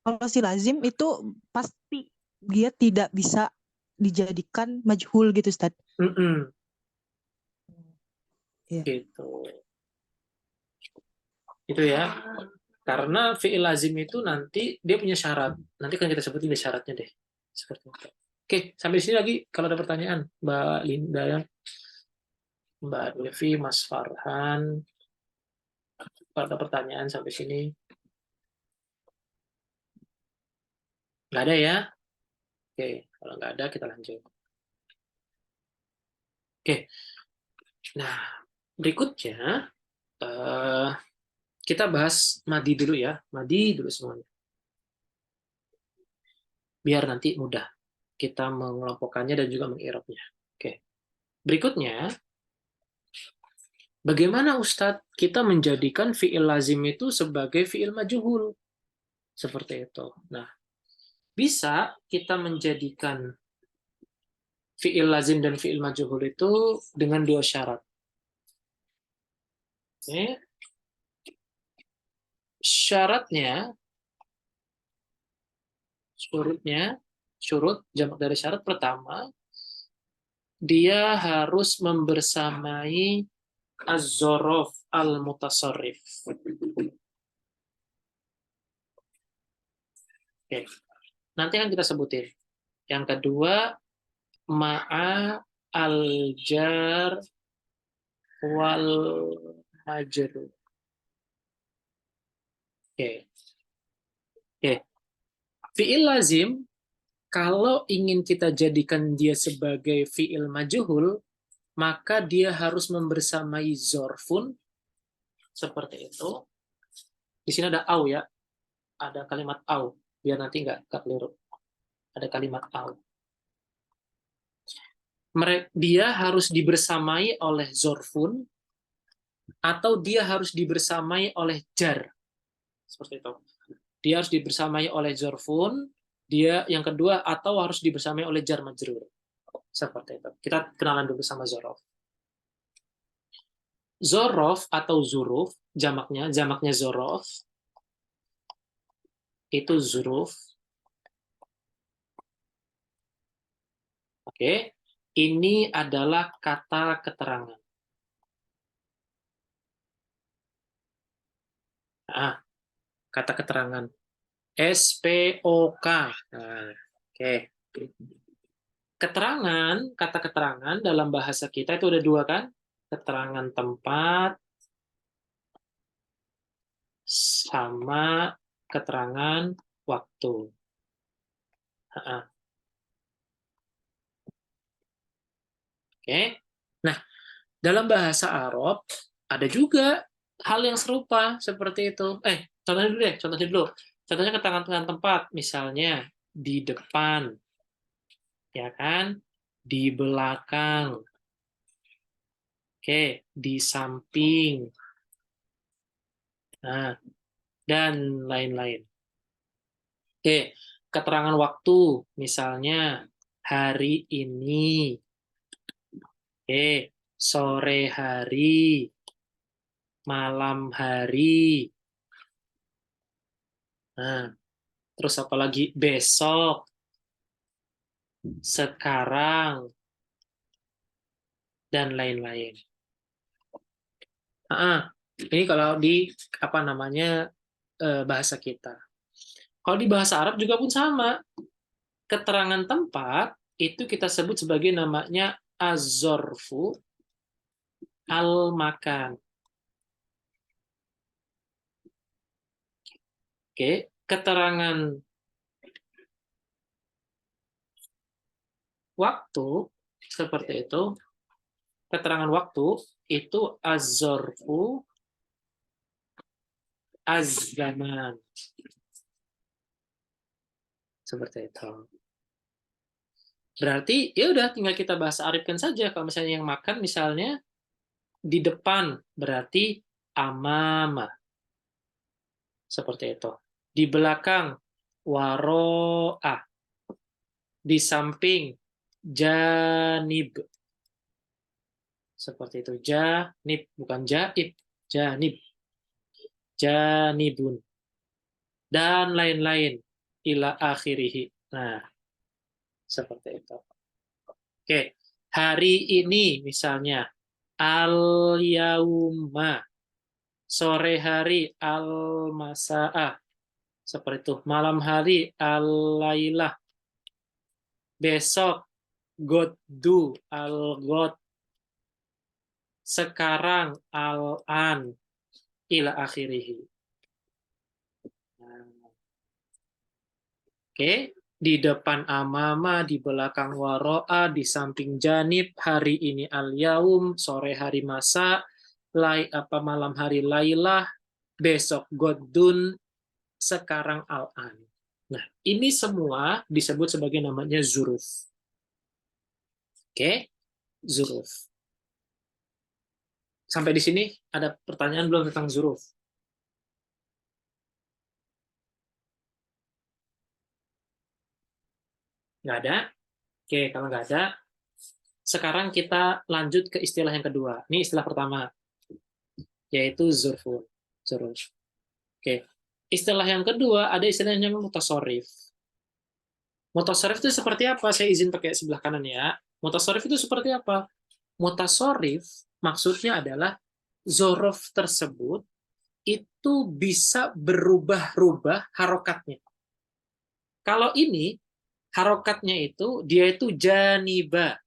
Kalau si lazim itu pasti dia tidak bisa dijadikan majhul gitu Ustaz. Ya. Gitu. Itu ya. Karena fi'il lazim itu nanti dia punya syarat. Nanti kan kita sebutin di syaratnya deh. Seperti itu. Oke, sampai di sini lagi kalau ada pertanyaan, Mbak Linda ya. Mbak Devi, Mas Farhan. Kalau ada pertanyaan sampai sini. Nggak ada ya? Oke, kalau nggak ada kita lanjut. Oke. Nah, berikutnya kita bahas madi dulu ya. Madi dulu semuanya. Biar nanti mudah kita mengelompokkannya dan juga mengirobnya. Oke. Berikutnya, bagaimana Ustadz kita menjadikan fi'il lazim itu sebagai fi'il majhul? Seperti itu. Nah, bisa kita menjadikan fi'il lazim dan fi'il majhul itu dengan dua syarat. Oke. Syaratnya, syurut, jamak dari syarat pertama, dia harus membersamai az-zorof al-mutasarrif. Oke. Nanti akan kita sebutin. Yang kedua, ma'a al-jar wal majrur. Oke. Oke. Fi'il lazim, kalau ingin kita jadikan dia sebagai fi'il majhul, maka dia harus membersamai zorfun, seperti itu. Di sini ada au ya, ada kalimat au, biar nanti nggak keliru. Ada kalimat au. Dia harus dibersamai oleh zorfun, atau dia harus dibersamai oleh jar. Seperti itu. Dia harus dibersamai oleh zorfun, dia yang kedua, atau harus dibersamai oleh jar majrur. Seperti itu. Kita kenalan dulu sama zorof. Zorof atau zuruf, jamaknya zorof, itu zuruf. Oke, ini adalah kata keterangan. Nah, kata keterangan. SPOK. Nah, oke. Keterangan, kata keterangan dalam bahasa kita itu ada dua kan? Keterangan tempat sama keterangan waktu. Oke. Nah, dalam bahasa Arab ada juga hal yang serupa seperti itu. Contohnya dulu deh, contohnya dulu. Contohnya keterangan tempat, misalnya di depan, ya kan? Di belakang. Oke, di samping. Nah, dan lain-lain. Oke, keterangan waktu, misalnya hari ini. Oke, sore hari, malam hari. Nah, terus apa lagi? Besok, sekarang, dan lain-lain. Ini kalau di bahasa kita. Kalau di bahasa Arab juga pun sama. Keterangan tempat itu kita sebut sebagai namanya az-zorfu al-makan. Oke, keterangan waktu seperti itu. Keterangan waktu itu az-zorfu az-zaman. Seperti itu. Berarti ya udah tinggal kita bahasa arifkan saja. Kalau misalnya yang makan misalnya di depan berarti amama. Seperti itu. Di belakang waro'ah. Di samping janib. Seperti itu. Janib, bukan jaib. Janib. Janibun. Dan lain-lain. Ila akhirihi. Nah, seperti itu. Oke. Hari ini misalnya. Al-yauma. Sore hari al-masa'ah. Seperti itu. Malam hari al-lailah. Besok goddu al-god. Sekarang al-an ila akhirih. Oke, di depan amama, di belakang waro'a, di samping janib, hari ini al-yaum, sore hari masa, malam hari lailah, besok goddun, sekarang al-an. Nah, ini semua disebut sebagai namanya zuruf. Oke, zuruf. Sampai di sini ada pertanyaan belum tentang zuruf? Nggak ada? Oke, kalau nggak ada, sekarang kita lanjut ke istilah yang kedua. Ini istilah pertama, yaitu zurfun. Zuruf. Oke. Istilah yang kedua, ada istilahnya mutasorif. Mutasorif itu seperti apa? Saya izin pakai sebelah kanan ya. Mutasorif itu seperti apa? Mutasorif maksudnya adalah zorof tersebut itu bisa berubah-ubah harokatnya. Kalau ini, harokatnya itu, dia itu janiba,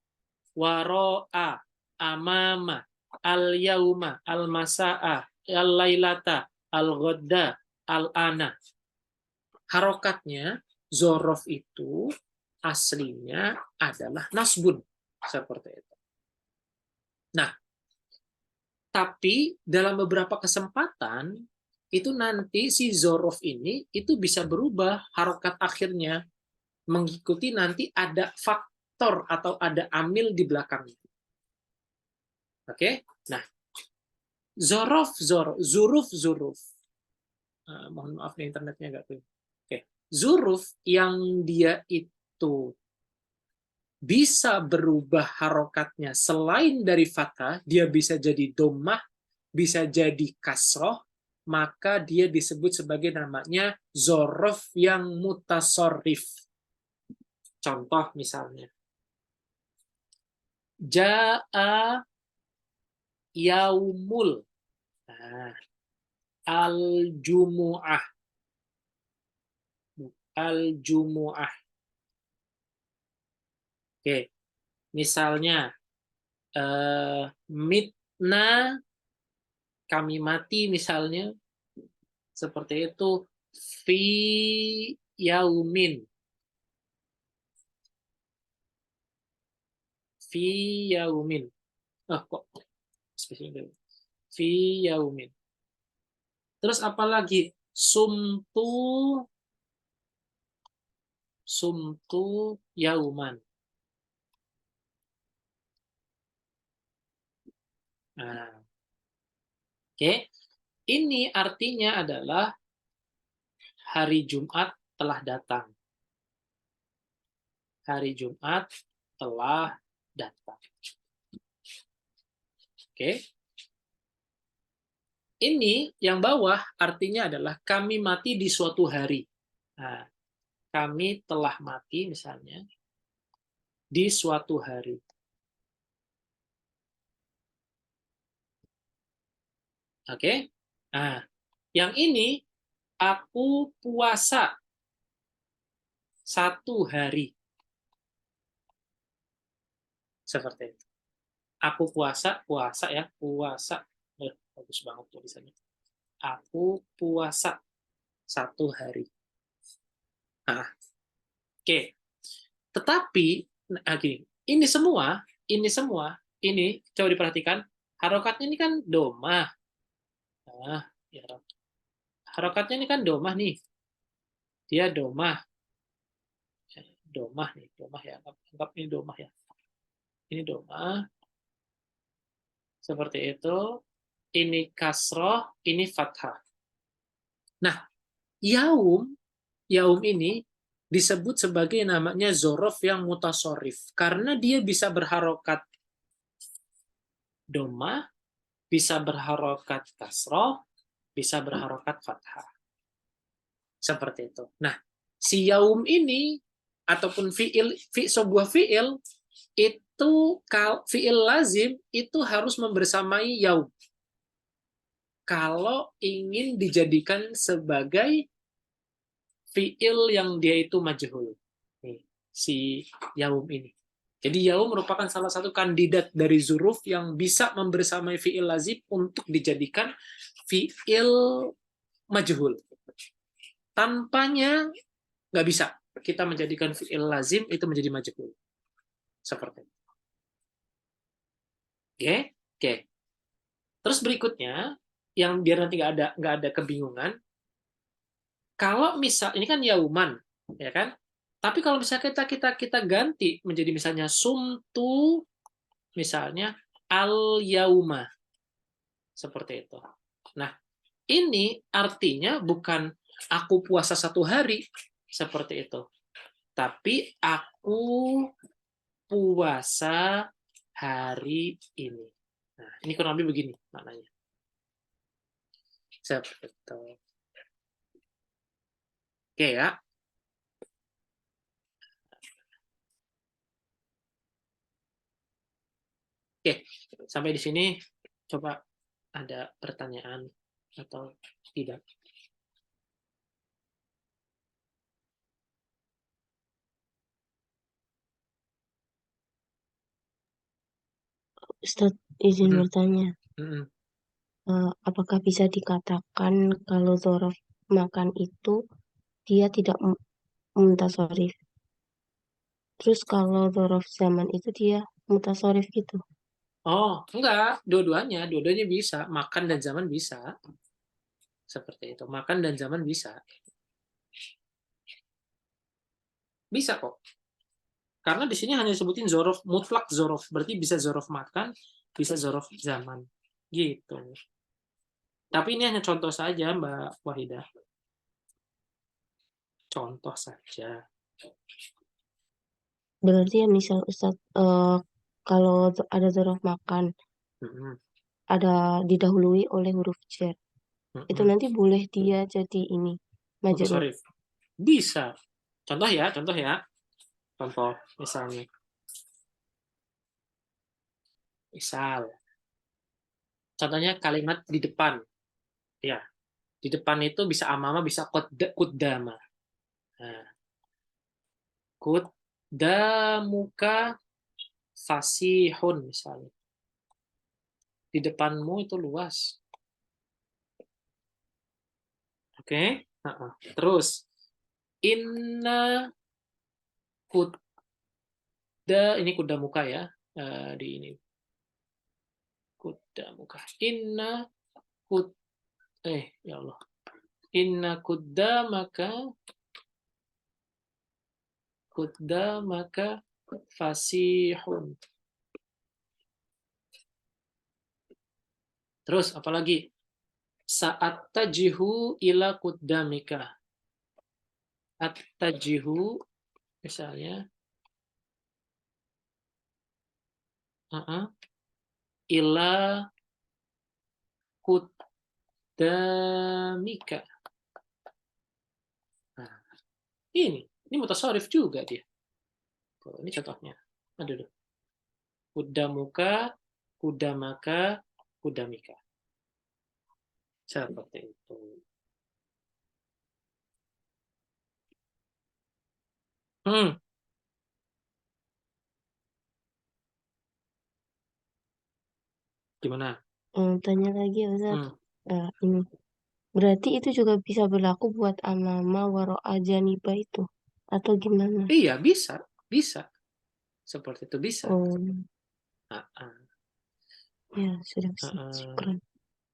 waro'a, amama, al-yauma, al-masa'a, al-lailata, al-ghodda, al-ana. Harokatnya, zorof itu aslinya adalah nasbun. Seperti itu. Nah, tapi dalam beberapa kesempatan, itu nanti si zorof ini itu bisa berubah harokat akhirnya mengikuti nanti ada faktor atau ada amil di belakangnya. Oke? Nah, zuruf. Mohon maaf nih internetnya agak tuh. Oke. Zuruf yang dia itu bisa berubah harokatnya selain dari fathah, dia bisa jadi domah, bisa jadi kasroh, maka dia disebut sebagai namanya zorof yang mutasorif. Contoh misalnya, ja'a yaumul al-jumu'ah. Al-jumu'ah. Oke, misalnya mitna, kami mati misalnya, seperti itu, fi yaumin. Fi yaumin. Kok spesifik. Fi yaumin. Terus apalagi? Sumtu yauman. Nah, oke. Ini artinya adalah hari Jumat telah datang. Hari Jumat telah datang. Oke. Ini yang bawah artinya adalah kami mati di suatu hari. Nah, kami telah mati misalnya di suatu hari. Oke. Nah, yang ini aku puasa satu hari. Seperti itu. Aku puasa ya, puasa. Bagus banget tulisannya. Aku puasa satu hari. Nah, oke. Tetapi, ini semua, coba diperhatikan, harokatnya ini kan domah. Nah, ya, harokatnya ini kan domah nih. Dia domah. Domah nih, domah ya. Anggap ini domah ya. Ini domah. Seperti itu. Ini kasroh, ini fathah. Nah, yaum ini disebut sebagai namanya zorof yang mutasorif. Karena dia bisa berharokat domah, bisa berharokat kasroh, bisa berharokat fathah. Seperti itu. Nah, si yaum ini, ataupun sebuah fi'il, itu fi'il lazim, itu harus membersamai yaum. Kalau ingin dijadikan sebagai fi'il yang dia itu majhul. Nih, si yaum ini. Jadi yaum merupakan salah satu kandidat dari zuruf yang bisa membersamai fi'il lazim untuk dijadikan fi'il majhul. Tanpanya nggak bisa kita menjadikan fi'il lazim itu menjadi majhul. Seperti itu. Oke. Terus berikutnya, yang biar nanti nggak ada kebingungan, kalau misal ini kan yauman, ya kan? Tapi kalau misalnya kita ganti menjadi misalnya sumtu, misalnya al yauma, seperti itu. Nah, ini artinya bukan aku puasa satu hari, seperti itu. Tapi aku puasa hari ini. Nah, ini kurang lebih begini maknanya. Seperti itu. Oke ya. Oke, sampai di sini coba ada pertanyaan atau tidak? Ustadz, izin Mm-mm. bertanya. Mm-mm. Apakah bisa dikatakan kalau dzorof makan itu dia tidak mutasorif? Terus kalau dzorof zaman itu dia mutasorif gitu? Oh, enggak, dua-duanya bisa, makan dan zaman bisa. Seperti itu, makan dan zaman bisa. Bisa kok. Karena di sini hanya disebutin zorof, mutlak zorof, berarti bisa zorof makan, bisa zorof zaman. Gitu. Tapi ini hanya contoh saja, Mbak Wahidah. Contoh saja. Berarti ya misal Ustadz, kalau ada dzorof makan, Mm-mm. ada didahului oleh huruf jar. Itu Mm-mm. nanti boleh dia jadi ini, majrur. Mutasorif. Bisa. Contoh ya. Contoh, misalnya. Contohnya kalimat di depan. Ya, di depan itu bisa amama, bisa kuddama. Nah, kuddamuka fasihun misalnya. Di depanmu itu luas. Oke? Terus, inna ini kuda muka ya. Di ini. Kuda muka. Ya Allah. Inna maka fasihun. Terus apalagi? Saat tajihu ila kuddamika. At-tajihu misalnya ila kuddamika. Nah, ini mutasarrif juga dia. Ini contohnya. Aduh. Kudamuka, kudamaka, kudamika. Seperti itu. Gimana? Tanya lagi ya Ustadz. Ini berarti itu juga bisa berlaku buat amama waro'a janiba itu atau gimana? Iya, bisa. Seperti itu bisa. Oh, ya sudah bisa. Syukran.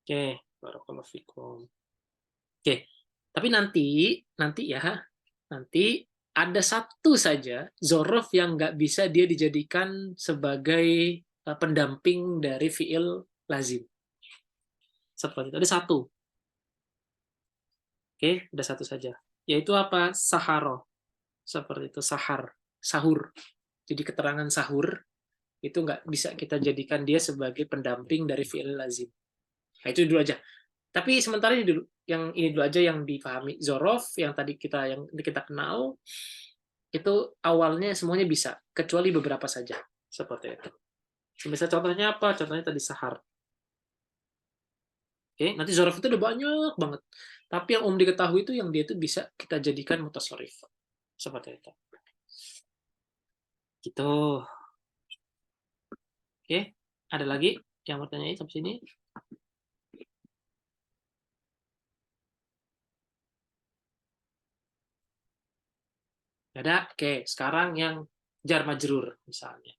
Oke, barakallahu fikum. Oke, tapi nanti ada satu saja zorof yang nggak bisa dia dijadikan sebagai pendamping dari fiil lazim. Seperti itu. Ada satu. Oke, ada satu saja. Yaitu apa? Saharo. Seperti itu, sahur. Jadi keterangan sahur itu nggak bisa kita jadikan dia sebagai pendamping dari fiil lazim. Nah, itu dulu aja. Tapi sementara ini dulu, yang ini dulu aja yang dipahami. Zorof yang tadi kita kenal itu awalnya semuanya bisa, kecuali beberapa saja. Seperti itu. Misal contohnya apa? Contohnya tadi sahar. Oke, nanti zorof itu udah banyak banget. Tapi yang diketahui itu yang dia itu bisa kita jadikan mutasorif. Seperti itu. Gitu. Oke, ada lagi yang mau tanya sampai sini? Ada. Oke, sekarang yang jar majrur misalnya.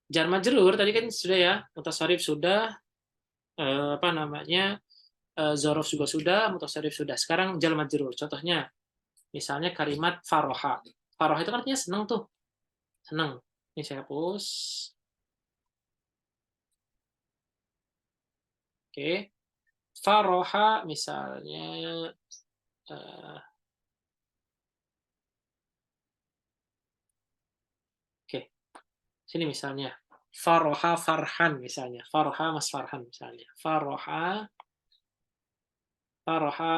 Jar majrur tadi kan sudah ya, mutasorif sudah, apa namanya, zorof juga sudah, mutasorif sudah. Sekarang jar majrur. Contohnya, misalnya kalimat faroha. Faroha itu kan artinya senang tuh, senang. Ini saya hapus. Oke, faroha misalnya Sini misalnya, faroha farhan misalnya, faroha Mas Farhan misalnya, faroha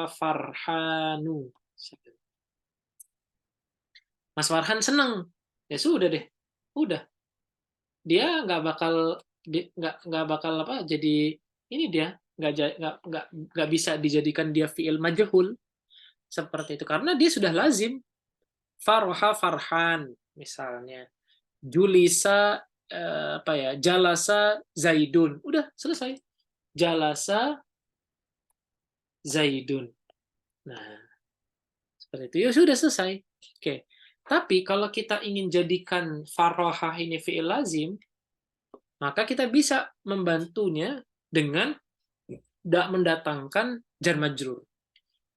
farhanu. Mas Farhan seneng, ya sudah deh, udah. Dia nggak bakal apa jadi ini dia nggak bisa dijadikan dia fiil majhul seperti itu karena dia sudah lazim. Faroha farhan misalnya, julisa apa ya, jalasa zaidun, udah selesai, jalasa zaidun. Nah, seperti itu ya sudah selesai. Oke. Tapi kalau kita ingin jadikan faroha ini fi'il lazim, maka kita bisa membantunya dengan tidak mendatangkan jar majrur.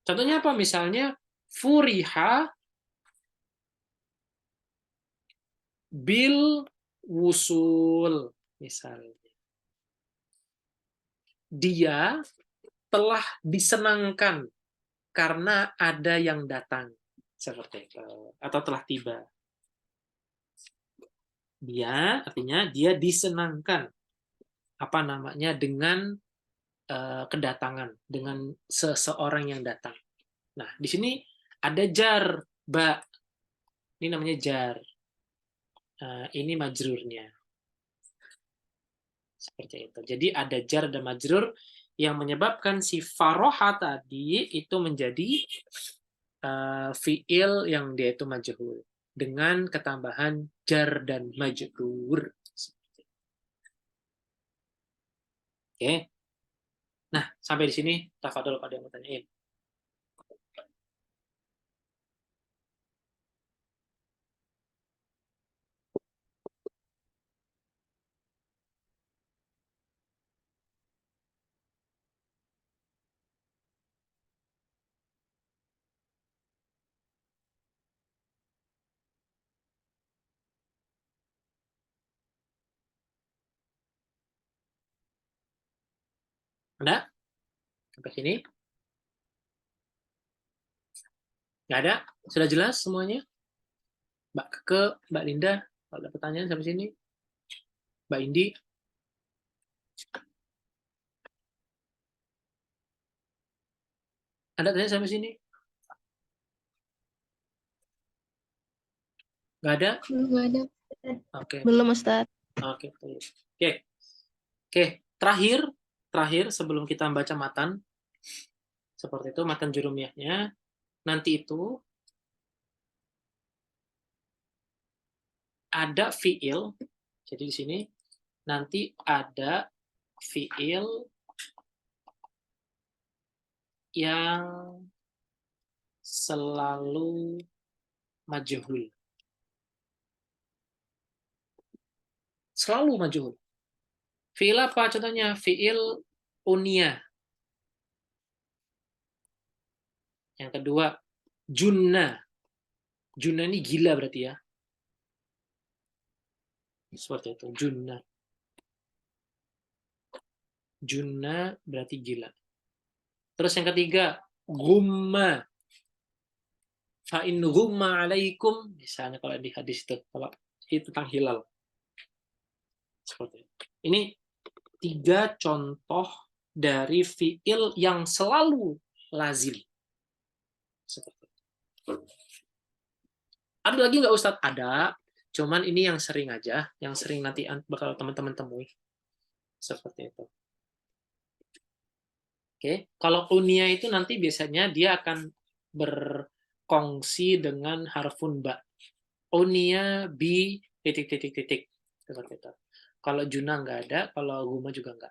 Contohnya apa? Misalnya furiha bil wusul misalnya. Dia telah disenangkan karena ada yang datang. Seperti itu. Atau telah tiba. Dia artinya dia disenangkan apa namanya dengan kedatangan, dengan seseorang yang datang. Nah, di sini ada jar ba. Ini namanya jar. Ini majrurnya. Seperti itu. Jadi ada jar dan majrur yang menyebabkan si faroha tadi itu menjadi fiil yang dia itu majhul dengan ketambahan jar dan majrur. Oke. Nah, sampai di sini tafadhol pada yang mau tanyain. Ada? Sampai sini? Nggak ada? Sudah jelas semuanya? Mbak Keke, Mbak Linda, kalau ada pertanyaan sampai sini? Mbak Indi? Ada tanya sampai sini? Nggak ada? Nggak ada. Oke. Belum, Ustaz. Oke. Oke. Terakhir sebelum kita baca matan, seperti itu matan jurumiyahnya. Nanti itu ada fiil. Jadi di sini nanti ada fiil yang selalu majhul. Selalu majhul. Fiil apa contohnya? Fiil unia. Yang kedua, junna. Junna ini gila berarti ya. Seperti itu, junna. Junna berarti gila. Terus yang ketiga, gumma. Fa'in gumma alaikum. Misalnya kalau di hadis itu, kalau itu tentang hilal. Seperti itu. Ini 3 contoh dari fiil yang selalu lazim. Seperti itu. Ada lagi nggak Ustadz? Ada. Cuman ini yang sering aja, yang sering nanti bakal teman-teman temui. Seperti itu. Oke, kalau unia itu nanti biasanya dia akan berkongsi dengan harfun ba. Unia bi titik. Seperti itu. Kalau juna nggak ada, kalau guma juga nggak.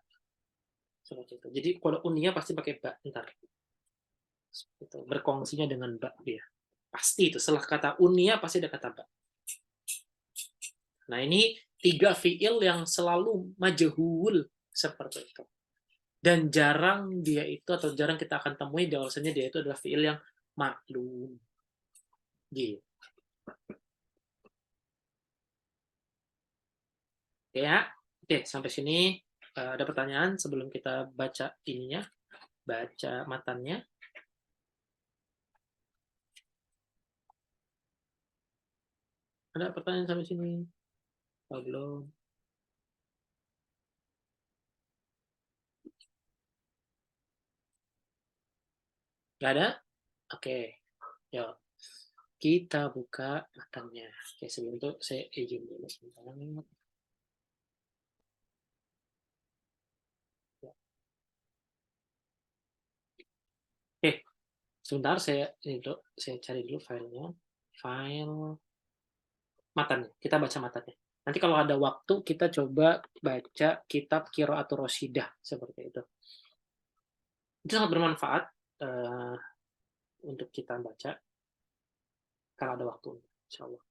Seperti itu. Jadi kalau unia pasti pakai ba ntar. Seperti itu. Berkongsinya dengan ba dia. Pasti itu. Setelah kata unia pasti ada kata ba. Nah ini 3 fiil yang selalu majhul seperti itu. Dan jarang dia itu atau jarang kita akan temui bahwasanya dia itu adalah fiil yang maklum. Gitu. Ya, oke sampai sini ada pertanyaan sebelum kita baca ininya, baca matannya. Ada pertanyaan sampai sini? Belum. Nggak ada? Oke. Yuk. Kita buka matanya. Oke, sebelum itu saya izin dulu sebentar. Oke, sebentar saya cari dulu filenya. File matanya. Kita baca matanya. Nanti kalau ada waktu kita coba baca kitab Qiraatul Rasyidah seperti itu. Itu sangat bermanfaat untuk kita baca kalau ada waktu, insya Allah.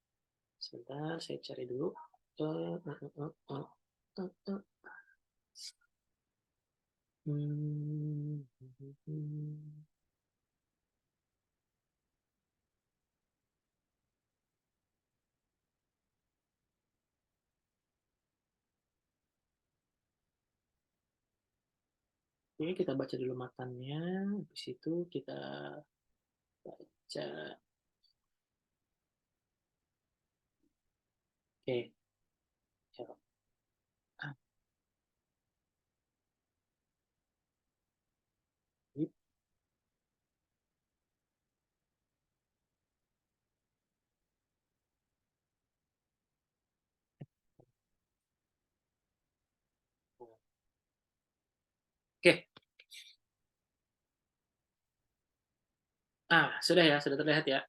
Sebentar, saya cari dulu. Oke, kita baca dulu matanya. Habis itu kita baca. Oke. Oke. Sudah ya, sudah terlihat ya.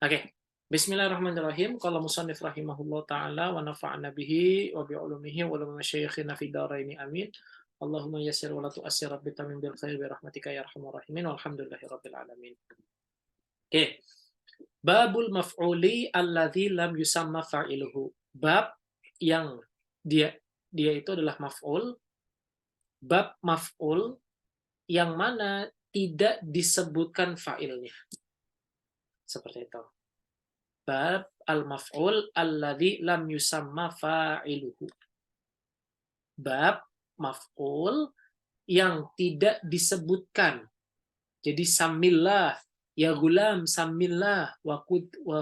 Oke. Bismillahirrahmanirrahim. Qala musannif rahimahullah taala wa nafa'ana bihi wa bi ulumihi wa ulumi masyayikhina fi dharaini amin. Allahumma yassir wa la tu'assir rabbi tamim bil khair bi rahmatika ya arhamar rahimin walhamdulillahi rabbil alamin. Oke. Babul maf'uli alladzi lam yusamma fa'iluhu. Bab yang dia itu adalah maf'ul. Bab maf'ul yang mana tidak disebutkan fa'ilnya. Seperti itu. Bab al-maf'ul alladzi lam yusamma fa'iluhu. Bab maf'ul yang tidak disebutkan. Jadi samillah, ya gulam samillah wa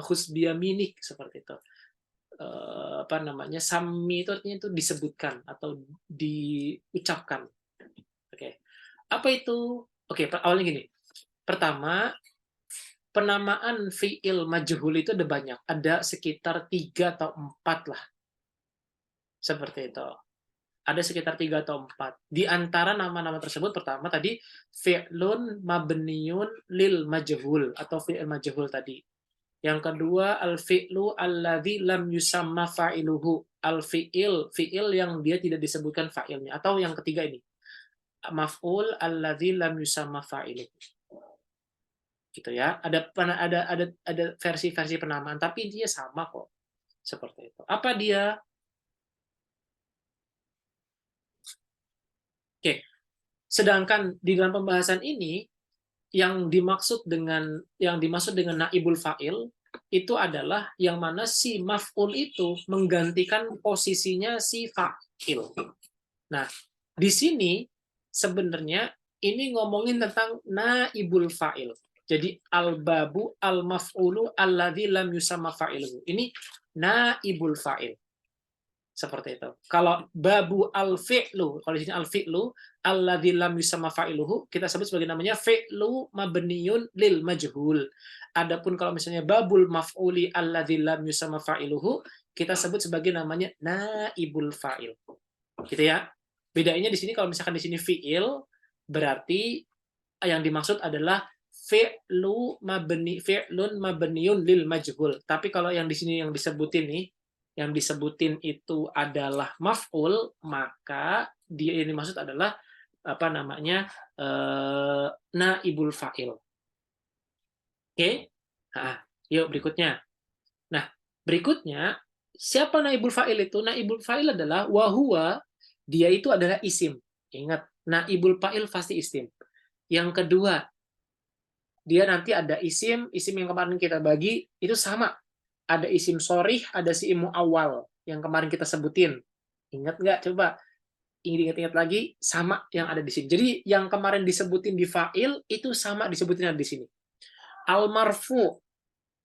khus biyaminik, seperti itu. Sami itu artinya itu disebutkan atau diucapkan. Oke. Apa itu? Oke, awalnya gini. Pertama, penamaan fi'il majhul itu ada banyak. Ada sekitar 3 atau 4 lah. Seperti itu. Ada sekitar 3 atau 4. Di antara nama-nama tersebut, pertama tadi, fi'lun mabniyun lil majhul, atau fi'il majhul tadi. Yang kedua, al-fi'lu alladzi lam yusamma fa'iluhu. Fi'il yang dia tidak disebutkan fa'ilnya. Atau yang ketiga ini, maf'ul alladzi lam yusamma fa'iluhu. Gitu ya. Ada versi-versi penamaan, tapi intinya sama kok. Seperti itu. Apa dia? Oke. Sedangkan di dalam pembahasan ini yang dimaksud dengan naibul fa'il itu adalah yang mana si maf'ul itu menggantikan posisinya si fa'il. Nah, di sini sebenarnya ini ngomongin tentang naibul fa'il. Jadi al-babu al-maf'ulu alladzi lam yusamma fa'iluhu. Ini naibul fa'il. Seperti itu. Kalau babu al-fi'lu, kalau di sini al-fi'lu alladzi lam yusamma fa'iluhu, kita sebut sebagai namanya fi'lu mabniyun lil majhul. Adapun kalau misalnya babul maf'uli alladzi lam yusamma fa'iluhu, kita sebut sebagai namanya naibul fa'il. Gitu ya. Bedanya di sini kalau misalkan di sini fi'il, berarti yang dimaksud adalah fi'lun mabniyun lil majhul. Tapi kalau yang di sini yang disebutin nih, yang disebutin itu adalah maf'ul, maka dia ini maksud adalah naibul fa'il. Oke? Nah, yuk berikutnya. Nah, berikutnya siapa naibul fa'il itu? Naibul fa'il adalah wahwa, dia itu adalah isim. Ingat, naibul fa'il pasti isim. Yang kedua, dia nanti ada isim yang kemarin kita bagi itu sama. Ada isim sorih, ada isim mu'awwal yang kemarin kita sebutin. Ingat nggak? Coba ingat-ingat lagi, sama yang ada di sini. Jadi yang kemarin disebutin di fa'il itu sama disebutin di sini. Al-marfu.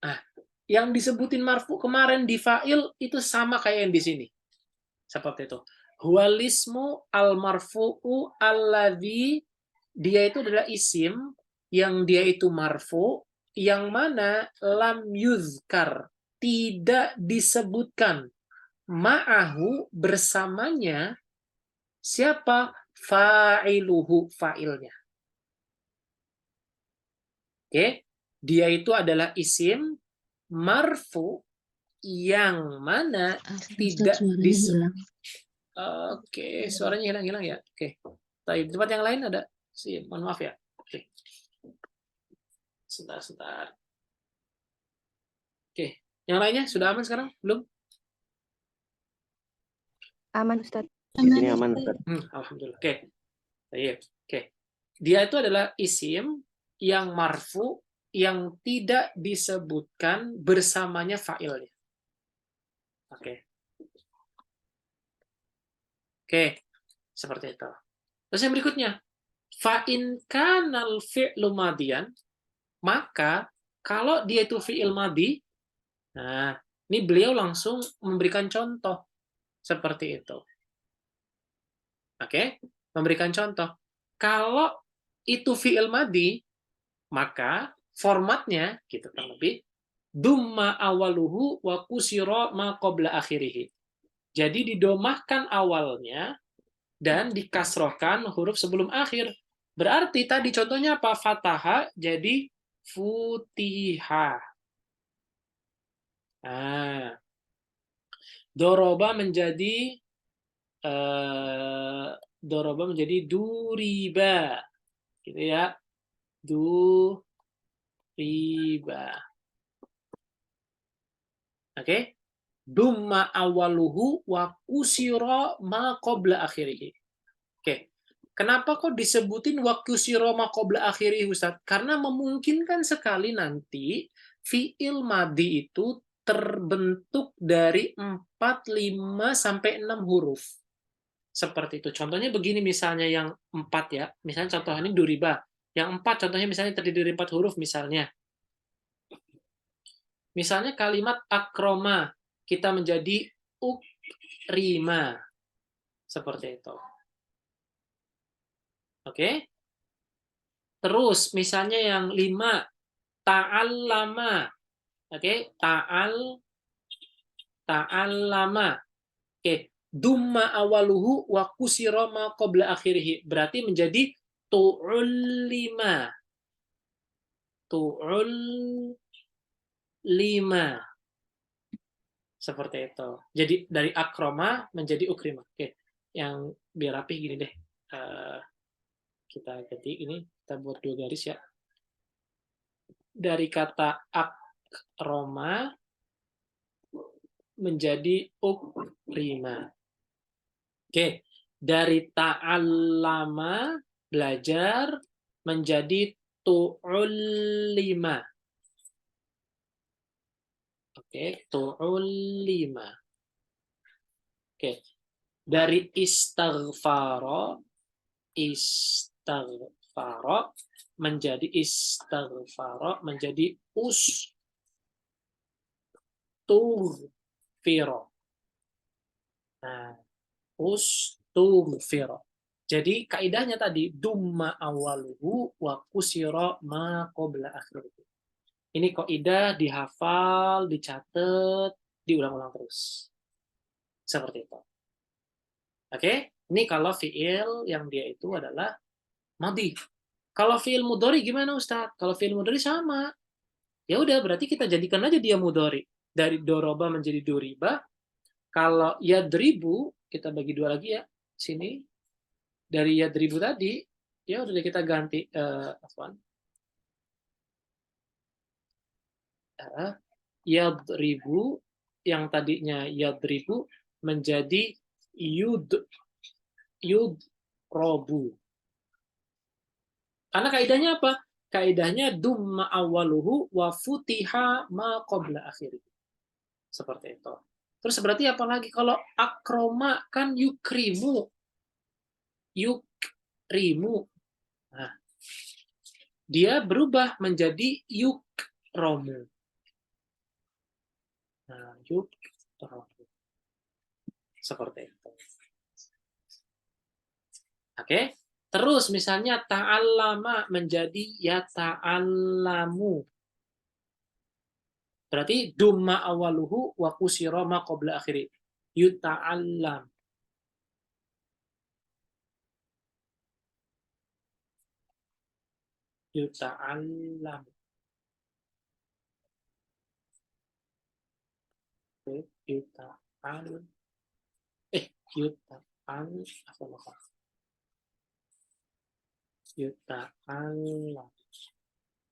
Nah, yang disebutin marfu kemarin di fa'il itu sama kayak yang di sini. Seperti itu. Huwalismu al-marfu'u alladhi, dia itu adalah isim yang dia itu marfu, yang mana lam yuzkar, tidak disebutkan, ma'ahu, bersamanya, siapa? Fa'iluhu, fa'ilnya. Oke, dia itu adalah isim marfu yang mana tidak disebut. Oke, suaranya hilang-hilang ya. Oke. Di tempat yang lain ada sih, mohon maaf ya. Oke. Sebentar. Oke. Yang lainnya sudah aman sekarang? Belum? Aman, Ustaz. Ini aman, Ustaz. Alhamdulillah. Oke. Oke. Dia itu adalah isim yang marfu yang tidak disebutkan bersamanya fa'ilnya. Oke. Oke. Seperti itu. Terus yang berikutnya, fa'in kanal fi'lu madian, maka kalau dia itu fi'il madi, nah, ini beliau langsung memberikan contoh seperti itu. Oke, memberikan contoh. Kalau itu fi'il madi, maka formatnya gitu kan lebih dumma awaluhu wa kusira ma qabla akhirih. Jadi didomahkan awalnya dan dikasrohkan huruf sebelum akhir. Berarti tadi contohnya apa? Fataha jadi futiha. Nah, doroba menjadi duriba, gitu ya. Duriba. Oke? Dumma awaluhu wa kusira ma qabla akhirih. Oke. Kenapa kok disebutin wa kusira ma qabla akhirih, Ustaz? Karena memungkinkan sekali nanti fi'il madi itu terbentuk dari 4, 5, sampai 6 huruf. Seperti itu. Contohnya begini misalnya yang 4 ya. Misalnya contoh ini duriba. Yang 4 contohnya misalnya terdiri dari 4 huruf misalnya. Misalnya kalimat akroma kita menjadi ukrima. Seperti itu. Oke? Terus misalnya yang 5 ta'allama. Oke? Ta'allama. Oke, dumma awaluhu wa kusira ma qabla akhirih. Berarti menjadi tu'ullima. Tu'ullima. Seperti itu. Jadi dari akroma menjadi ukrima. Oke, yang biar rapi gini deh. Kita ganti ini, kita buat 2 garis ya. Dari kata akroma menjadi ukrima. Oke, dari ta'allama, belajar, menjadi tu'ullima. Oke, tu'ullima. Oke, dari istaghfara menjadi ustughfira. Nah, ustughfira. Jadi kaidahnya tadi dumma awaluhu wa kusira ma qabla akhirih. Ini kaidah dihafal, dicatat, diulang-ulang terus. Seperti itu. Oke? Ini kalau fiil yang dia itu adalah madi. Kalau fiil mudhari gimana, Ustaz? Kalau fiil mudhari sama. Ya udah, berarti kita jadikan aja dia mudhari. Dari doroba menjadi duriba. Kalau yadribu, kita bagi 2 lagi ya. Sini. Dari yadribu tadi, ya udah kita ganti yadribu, yang tadinya yadribu menjadi yudrobu. Karena kaidahnya apa? Kaidahnya dumma awaluhu wa futiha ma qabla akhirih. Seperti itu. Terus berarti apa lagi? Kalau akroma kan yukrimu. Nah, dia berubah menjadi yukromu. Nah, yudrobu. Seperti itu. Oke. Terus misalnya ta'allama menjadi yata'allamu. Berarti dumma awaluhu wa kusira ma qabla akhiri. Yuta'allam. Yuta'allam. Yuta'al. Yuta'al. Apa? Yuta'allam.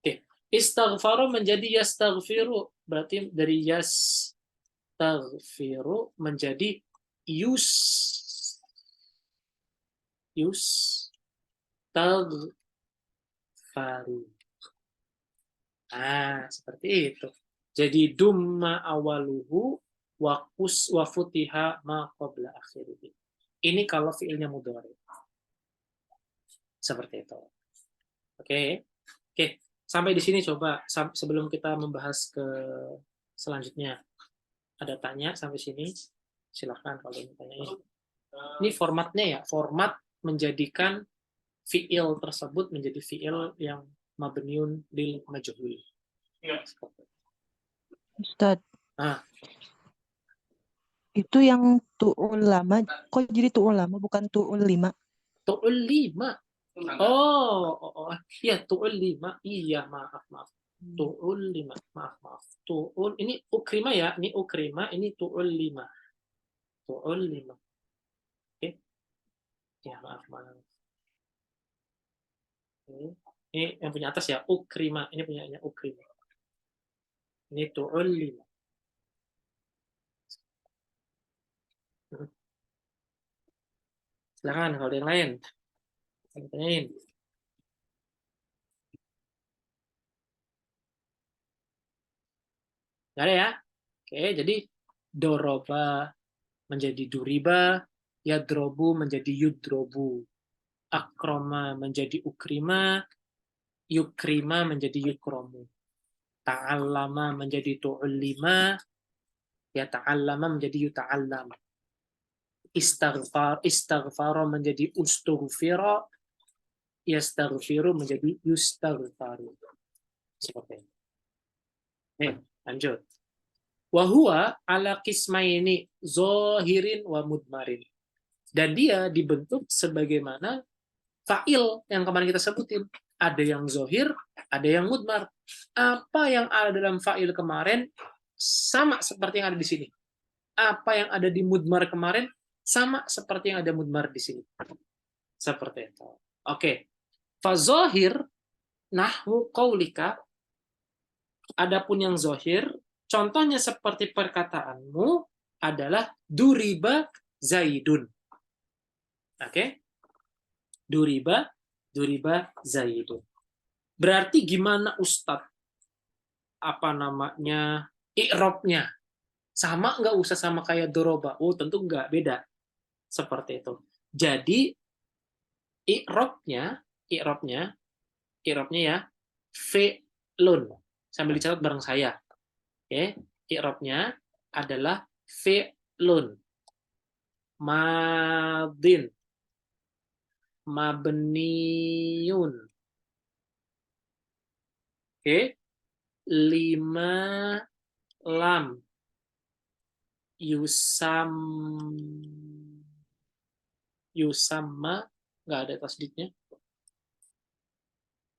Oke. Istaghfaru menjadi yastaghfiru. Berarti dari yastaghfiru menjadi taghfaru. Seperti itu. Jadi dumma awaluhu wa futiha ma qabla akhirih. Ini kalau fiilnya mudhari. Seperti itu. Oke. Sampai di sini coba sebelum kita membahas ke selanjutnya. Ada tanya sampai sini? Silahkan kalau ingin tanya. Ini formatnya ya, format menjadikan fiil tersebut menjadi fiil yang mabniun lil majhul. Ustaz, Ah, itu yang tu'ul lama, kok jadi tu'ul lama bukan tu'ul 5? tu'ul 5. Oh, iya tu'ul 5. Iya, maaf. Tu'ul 5. Maaf. Tu'ul ini ukrima ya, ini ukrima, ini tu'ul 5. Tu'ul 5. Oke. Ya, maaf. Ini yang punya atas ya, ukrima. Ini punyanya ukrima. Ini tu'ul 5. Silakan kalau ada yang lain. Tanyain. Nggak ada ya? Oke, jadi doroba menjadi duriba, yadrobu menjadi yudrobu, akroma menjadi ukrima, yukrima menjadi yukromu, ta'allama menjadi tu'ullima, ya ta'allama menjadi yuta'allam, istaghfar menjadi ustughfira, yastaghfiru menjadi yustaghfaru. Seperti ini. Lanjut. Wahuwa ala kismaini zohirin wa mudmarin. Dan dia dibentuk sebagaimana fa'il yang kemarin kita sebutin. Ada yang zohir, ada yang mudmar. Apa yang ada dalam fa'il kemarin sama seperti yang ada di sini. Apa yang ada di mudmar kemarin sama seperti yang ada mudmar di sini. Seperti itu. Oke. Fazohir nahwu qaulika. Adapun yang zohir, contohnya seperti perkataanmu adalah duriba zaidun. Oke? Duriba zaidun. Berarti gimana Ustadz? Apa namanya? I'rabnya. Sama nggak usah sama kayak doroba? Oh, tentu nggak, beda. Seperti itu. Jadi i'rabnya ya fi'lun. Sambil dicatat bareng saya. Oke, i'rabnya adalah fi'lun madin mabniun. Oke, 5 lam yusamma nggak ada tasdidnya.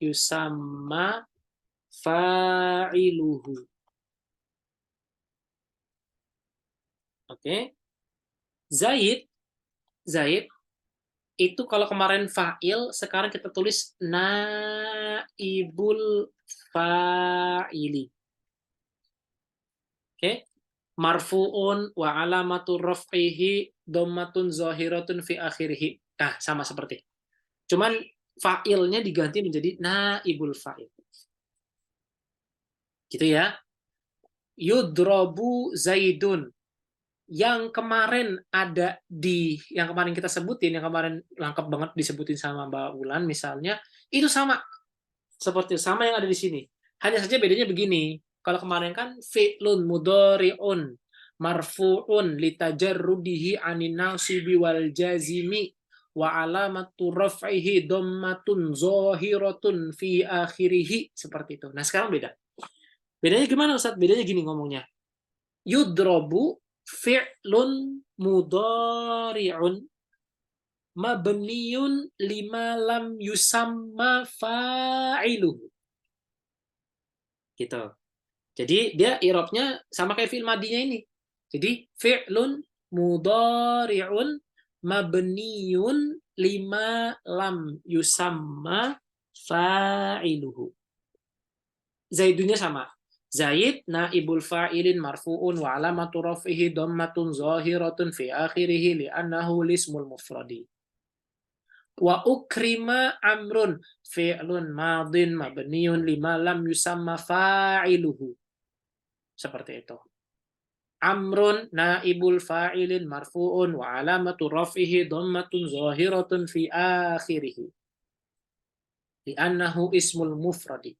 Yusamma fa'iluhu. Oke. Zaid itu kalau kemarin fa'il, sekarang kita tulis naibul fa'ili. Oke. Marfu'un wa alamatu raf'ihi dhammatun zahiratun fi akhirih. Nah, sama seperti. Cuman fa'ilnya diganti menjadi naibul fa'il. Gitu ya. Yudrobu zaidun. Yang kemarin ada yang kemarin kita sebutin, yang kemarin lengkap banget disebutin sama Mbak Ulan misalnya, itu sama. Seperti sama yang ada di sini. Hanya saja bedanya begini. Kalau kemarin kan fi'lun mudhari'un marfu'un litajarrudihi anin nasibi wal jazimi wa alamatu raf'ihi dhammatun zahiratun fi akhirih, seperti itu. Nah, sekarang beda. Bedanya gimana, Ustaz? Bedanya gini ngomongnya. Yudrobu fi'lun mudhari'un mabniyun lima lam yusamma fa'iluhu. Gitu. Jadi dia i'rabnya sama kayak fi'il madinya ini. Jadi fi'lun mudhari'un mabniyun lima lam yusamma fa'iluhu. Zaidunya sama. Zaid naibul fa'ilin marfu'un wa alamatu raf'ihi dhammatun zahiratun fi akhirih li'annahu lismul mufradi. Wa ukrima amrun fi'lun madin mabniyun lima lam yusamma fa'iluhu. Seperti itu. Amrun naibul fa'ilin marfu'un wa alamatu raf'ihi dhammatun zahiratun fi akhirih li'annahu ismul mufradi.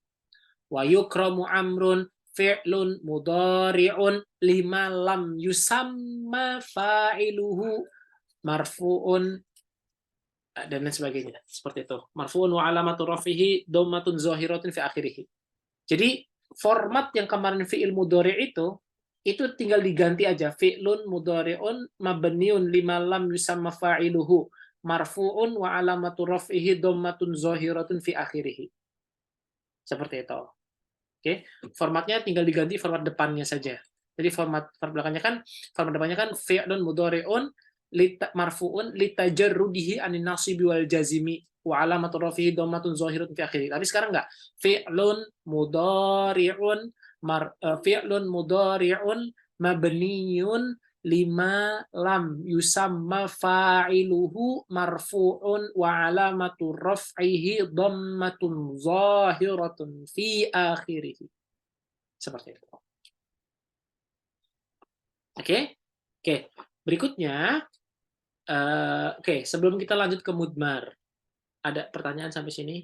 Wa yukramu amrun fi'lun mudhari'un lima lam yusamma fa'iluhu marfu'un dan lain sebagainya. Seperti itu. Marfu'un wa alamatu raf'ihi dhammatun zahiratun fi akhirih. Jadi format yang kemarin fi'il mudhari' itu tinggal diganti aja. Fi'lun mudhari'un mabniun lima lam yusamma fa'iluhu marfu'un wa alamatu raf'ihi dhammatun zahiratun fi akhirih. Seperti itu. Oke, formatnya tinggal diganti format depannya saja. Jadi format belakangnya format depannya fi'lun mudhari'un marfu'un litajarrudihi anin nasibi wal jazimi wa alamatu rafihi dhammatun zahiratun fi akhirih. Tapi sekarang enggak. Fi'lun mudhari'un mabniyun lima lam yusamma fa'iluhu marfu'un wa alamatu raf'ihi dhammatun zahiratun fi akhirih. Seperti itu. Oke. Berikutnya, sebelum kita lanjut ke mudmar, ada pertanyaan sampai sini?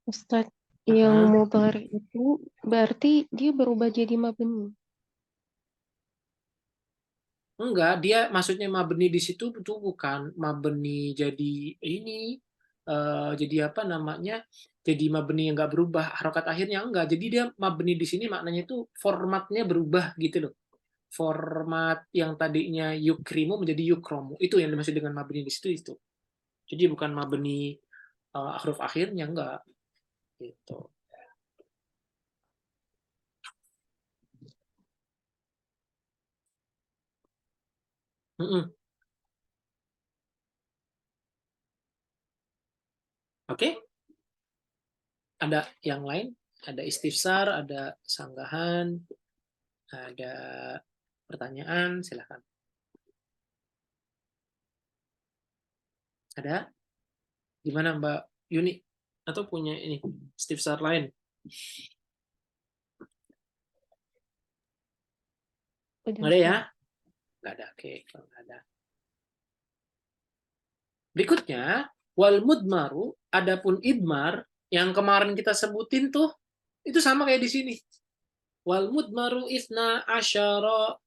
Ustaz, yang mudhari itu berarti dia berubah jadi mabni. Enggak, dia maksudnya mabni di situ itu bukan mabni jadi ini, jadi apa namanya? Jadi mabni yang enggak berubah harokat akhirnya, enggak. Jadi dia mabni di sini maknanya itu formatnya berubah gitu loh. Format yang tadinya yukrimu menjadi yukromu. Itu yang dimaksud dengan mabni di situ itu. Jadi bukan mabni huruf akhirnya, enggak. Gitu. Oke? Ada yang lain? Ada istifsar, ada sanggahan, ada pertanyaan, silakan. Ada? Gimana Mbak Yuni? Atau punya ini istifsar lain? Nggak ada ya? Nggak ada. Oke, kalau nggak ada. Berikutnya, wal mudmaru, adapun idmar yang kemarin kita sebutin tuh itu sama kayak di sini. Wal mudmaru isna asyara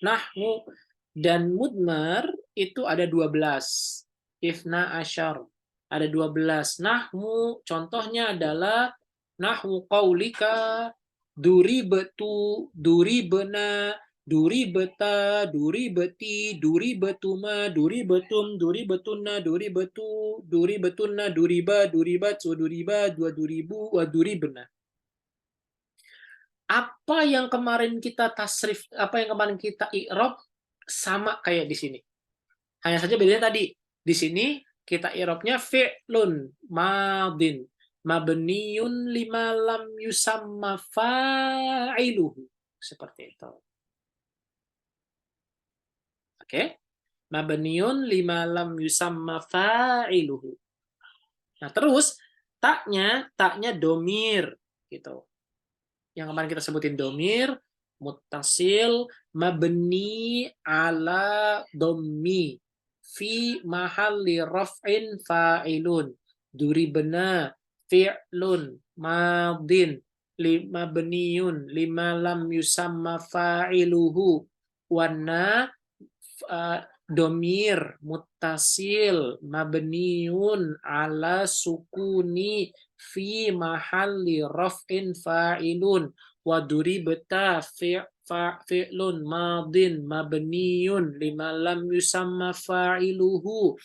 nahwu, dan mudmar itu ada 12. Isna asyar. Ada 12. Nahwu contohnya adalah nahwu qaulika duribatu, duribna, duribeta, duribeti, duribetuma, duribetum, duribetunna, duribetu, duribetunna, duriba, duribat, duriba, dua duribu, wa duribna. Apa yang kemarin kita tasrif, apa yang kemarin kita i'rab sama kayak di sini. Hanya saja bedanya tadi di sini kita i'rabnya fi'lun madin mabniyun lima lam yusamma fa'iluhu. Seperti itu. Oke? Mabniyun lima lam yusamma fa'iluhu. Nah, terus taknya domir gitu. Yang kemarin kita sebutin domir, muttasil, mabni ala dhammi, fi mahalli raf'in fa'ilun, duribna, fi'lun madin lima beniyun lima lam yusamma fa'iluhu wana domir muttasil mabniun ala sukuni fi mahalli raf'in fa'ilun wa duribta fi'lun madin mabniun lima lam yusamma fa'iluhu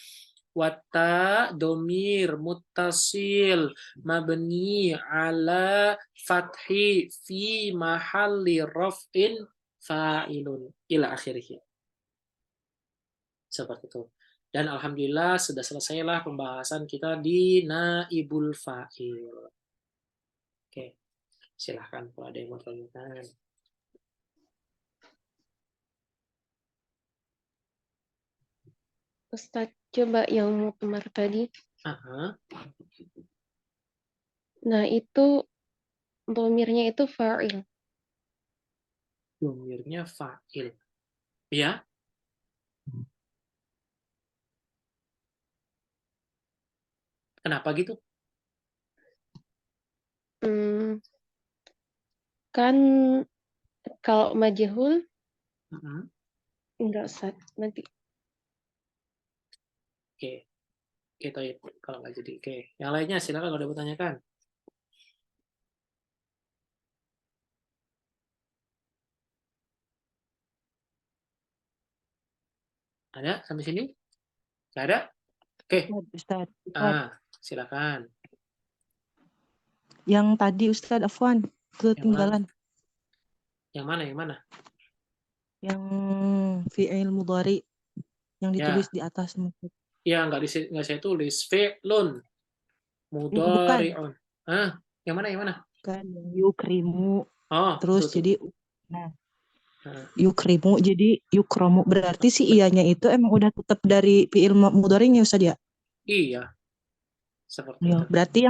wata domir muttasil mabni ala fathi fi mahalli raf'in fa'ilun ila akhirih. Seperti itu. Dan alhamdulillah sudah selesailah pembahasan kita di naibul fa'il. Oke, silahkan kalau ada yang mau tanyakan. Ustadz, coba yang mukmar tadi. Aha. Nah, itu domirnya itu fa'il. Domirnya fa'il. Ya? Kenapa gitu? Kan kalau majhul enggak Ustaz, nanti. Oke. Kita kalau nggak jadi. Oke. Yang lainnya silakan kalau ada yang bertanyakan. Ada sampai sini? Nggak ada? Oke. Ustaz. Silakan. Yang tadi Ustaz Afwan ketinggalan. Yang mana? Yang mana? Yang fi'il mudhari yang ditulis di atas. Ya, nggak saya tulis. Fi'lun mudhari'un. Yang mana? Yang mana? Kan yukrimu. Terus betul. jadi yukrimu jadi yukromu. Berarti si iyanya itu emang udah tetap dari fi'il mudhari'nya Ustaz ya? Iya. Seperti Ya, itu. berarti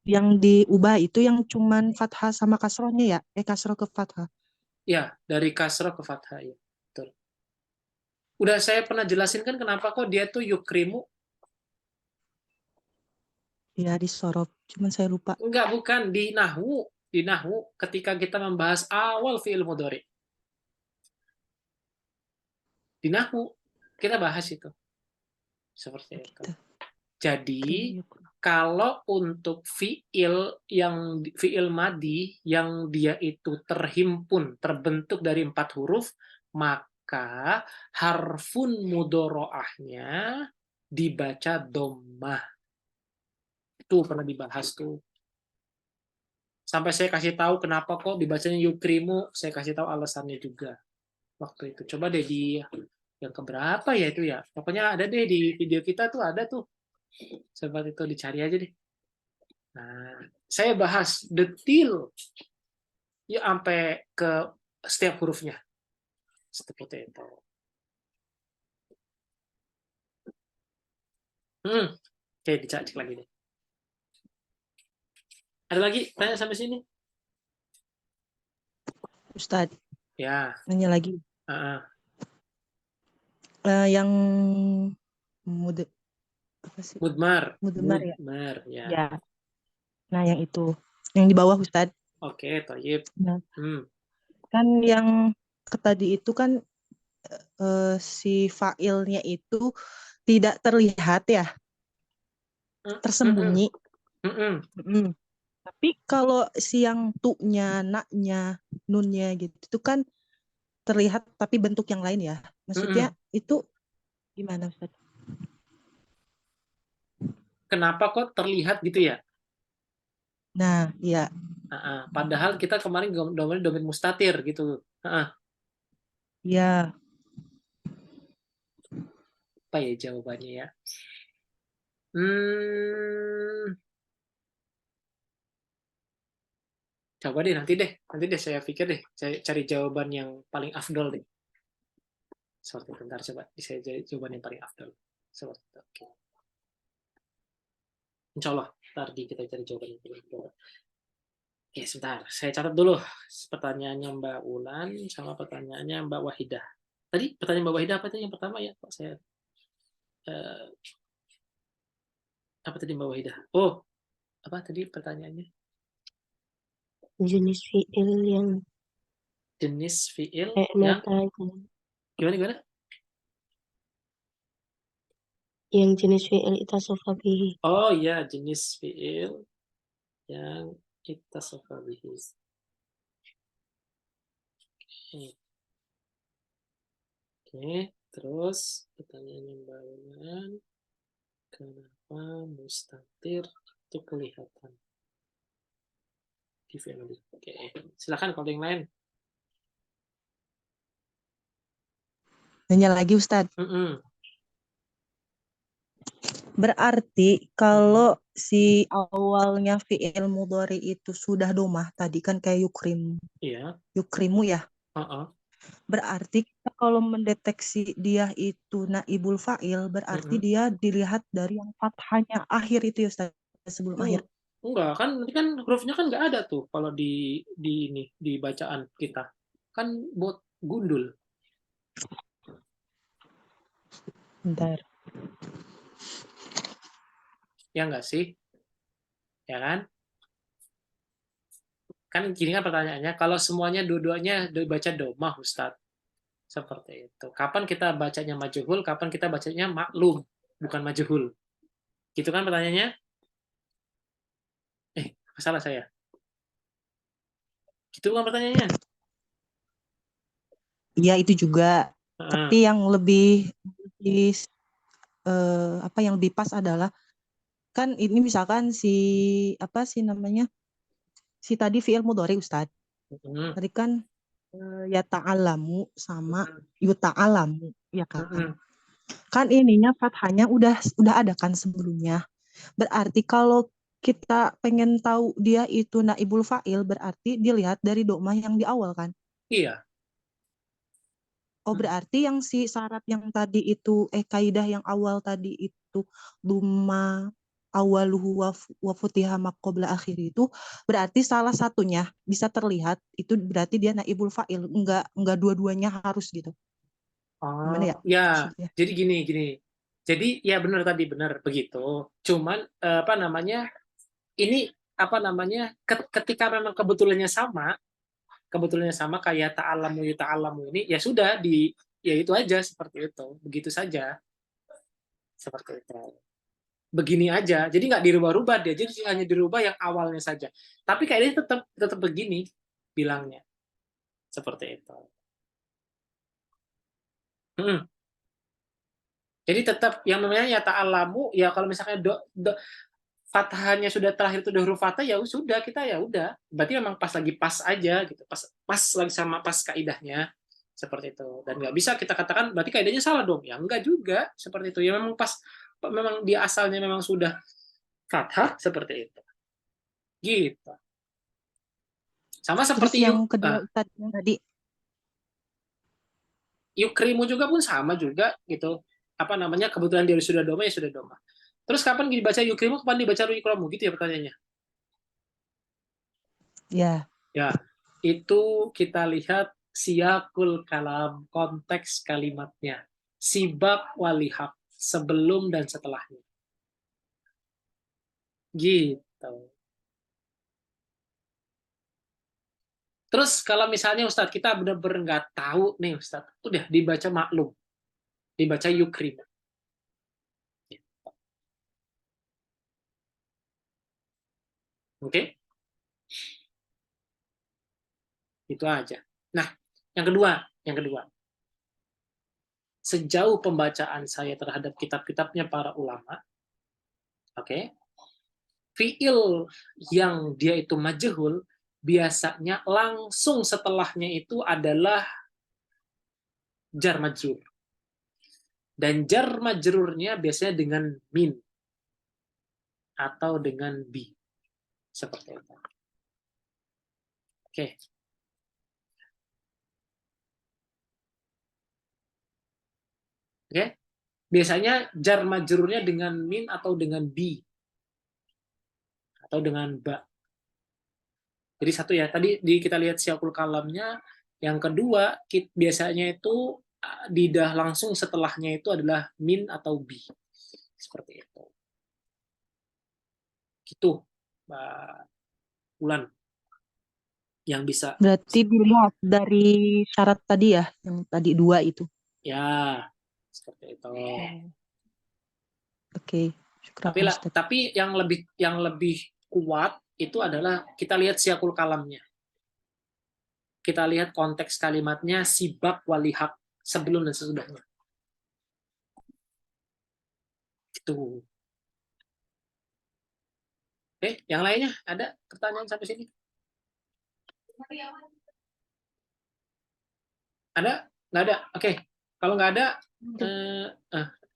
yang diubah itu yang cuman fathah sama kasrohnya ya? Kasroh ke fathah. Ya, dari kasroh ke fathah ya. Betul. Udah saya pernah jelasin kan kenapa kok dia tuh yukrimu? Ya, di sorob. Cuman saya lupa. Enggak, bukan. Di nahwu. Di nahwu ketika kita membahas awal fi'il mudhari. Di nahwu kita bahas itu. Seperti itu. Jadi, kalau untuk fi'il madi yang dia itu terhimpun, terbentuk dari 4 huruf, maka harfun mudhoro'ahnya dibaca dhammah. Itu pernah dibahas tuh. Sampai saya kasih tahu kenapa kok dibacanya yukrimu, saya kasih tahu alasannya juga. Waktu itu. Coba deh di yang keberapa ya itu ya. Pokoknya ada deh di video kita tuh ada tuh. Seperti itu dicari aja deh. Nah, saya bahas detail ya sampai ke setiap hurufnya. Seperti itu. Oke, dicek lagi deh. Ada lagi tanya sampai sini? Ustadz. Ya. Nanya lagi. Yang Mudmar. Mudmar ya? Mudmar, ya. Ya. Nah, yang itu. Yang di bawah, Ustadz. Oke, thayyib. Nah, kan yang tadi itu kan si fa'ilnya itu tidak terlihat ya. Tersembunyi. Tapi kalau si yang tu-nya, na-nya, nun-nya gitu itu kan terlihat tapi bentuk yang lain ya. Maksudnya itu gimana Ustaz? Kenapa kok terlihat gitu ya? Nah, iya. Padahal kita kemarin domain mustatir gitu. Iya. Apa ya jawabannya ya? Coba deh nanti deh saya pikir deh, saya cari jawaban yang paling afdol deh. Seperti itu, bentar coba saya cari jawaban yang paling afdol. Seperti itu. Oke. Insya Allah, ntar kita cari jawaban yang paling afdol. Oke, sebentar, saya catat dulu pertanyaannya Mbak Ulan sama pertanyaannya Mbak Wahidah. Tadi pertanyaan Mbak Wahidah apa tadi yang pertama ya? Pak saya apa tadi Mbak Wahidah? Oh, Apa tadi pertanyaannya? Jenis fiil yang Jenis fiil yang neta gimana? yang jenis fiil itasofa bihi. Oh iya, jenis fiil yang ittasafa bihi. Oke, terus pertanyaan yang barusan, kenapa mustatir itu kelihatan di family? Oke, silakan kalau yang lain. Nanya lagi Ustadz. Berarti kalau si awalnya fi'il mudhari itu sudah domah, tadi kan kayak yukrim, Iya. yukrimu ya. Uh-uh. Berarti kita kalau mendeteksi dia itu naibul fa'il, berarti dia dilihat dari yang fathahnya akhir itu ya Ustaz, sebelum akhir. Enggak, kan nanti kan hurufnya kan nggak ada tuh kalau di ini di bacaan kita. Kan buat gundul. Bentar. Ya enggak sih? Ya kan? Kan gini kan pertanyaannya, kalau semuanya dua-duanya baca domah Ustadz. Seperti itu. Kapan kita bacanya majhul, kapan kita bacanya maklum, bukan majhul. Gitu kan pertanyaannya? Salah saya. Gitu kan pertanyaannya? Iya itu juga. Tapi yang lebih apa yang lebih pas adalah kan ini misalkan si apa sih namanya? Si tadi fi'il mudhari Ustadz. Tadi kan ya ta'alamu sama yuta'alamu ya kan. Kan ininya fathahnya udah ada kan sebelumnya. Berarti kalau kita pengen tahu dia itu naibul fa'il berarti dilihat dari domah yang di awal kan? Iya. Oh berarti yang si syarat yang tadi itu kaidah yang awal tadi itu duma awaluhu wa futiha ma qabla akhir itu berarti salah satunya bisa terlihat itu berarti dia naibul fa'il, enggak dua-duanya harus gitu. Gimana ya? Ya, maksudnya? jadi gini. Jadi ya benar tadi benar begitu. Cuman apa namanya? Ini apa namanya? Ketika memang kebetulannya sama kayak ta'alamu ini ya sudah ya itu aja seperti itu. Begitu saja. Seperti itu. Begini aja. Jadi nggak dirubah-rubah dia. Jadi hanya dirubah yang awalnya saja. Tapi kayaknya tetap begini bilangnya. Seperti itu. Jadi tetap yang namanya ya ta'alamu ya kalau misalnya fathahnya sudah terakhir itu udah huruf fathah ya sudah kita ya udah. Berarti memang pas aja gitu. Pas lagi sama pas kaidahnya seperti itu. Dan nggak bisa kita katakan berarti kaidahnya salah dong. Ya enggak juga seperti itu. Ya memang memang dia asalnya memang sudah fathah seperti itu. Gitu. Sama seperti yang kedua tadi yukrimu juga pun sama juga gitu. Apa namanya kebetulan dia sudah doma ya sudah doma. Terus kapan dibaca yukrimu, kapan dibaca yukromu gitu ya pertanyaannya? Ya. Ya, itu kita lihat siyakul kalam, konteks kalimatnya. Sibak walihak, sebelum dan setelahnya. Gitu. Terus kalau misalnya Ustadz kita benar-benar nggak tahu nih Ustadz, udah dibaca maklum, dibaca yukrim. Oke? Itu aja. Nah, yang kedua. Sejauh pembacaan saya terhadap kitab-kitabnya para ulama, oke? Fiil yang dia itu majhul biasanya langsung setelahnya itu adalah jar majrur. Dan jar majrurnya biasanya dengan min atau dengan bi. Seperti itu. Oke. Oke. Biasanya jar majrurnya dengan min atau dengan bi. Atau dengan ba. Jadi satu ya, tadi kita lihat siakul kalamnya. Yang kedua, biasanya itu didah langsung setelahnya itu adalah min atau bi. Seperti itu. Gitu. Mbak Ulan, yang bisa. Berarti dilihat dari syarat tadi ya, yang tadi 2 itu. Ya, seperti itu. Oke, syukran Ustaz. Tapi yang lebih kuat itu adalah kita lihat siakul kalamnya. Kita lihat konteks kalimatnya sibak walihak sebelum dan sesudahnya. Itu. Oke, yang lainnya ada pertanyaan sampai sini? Ada? Nggak ada? Oke. Kalau nggak ada,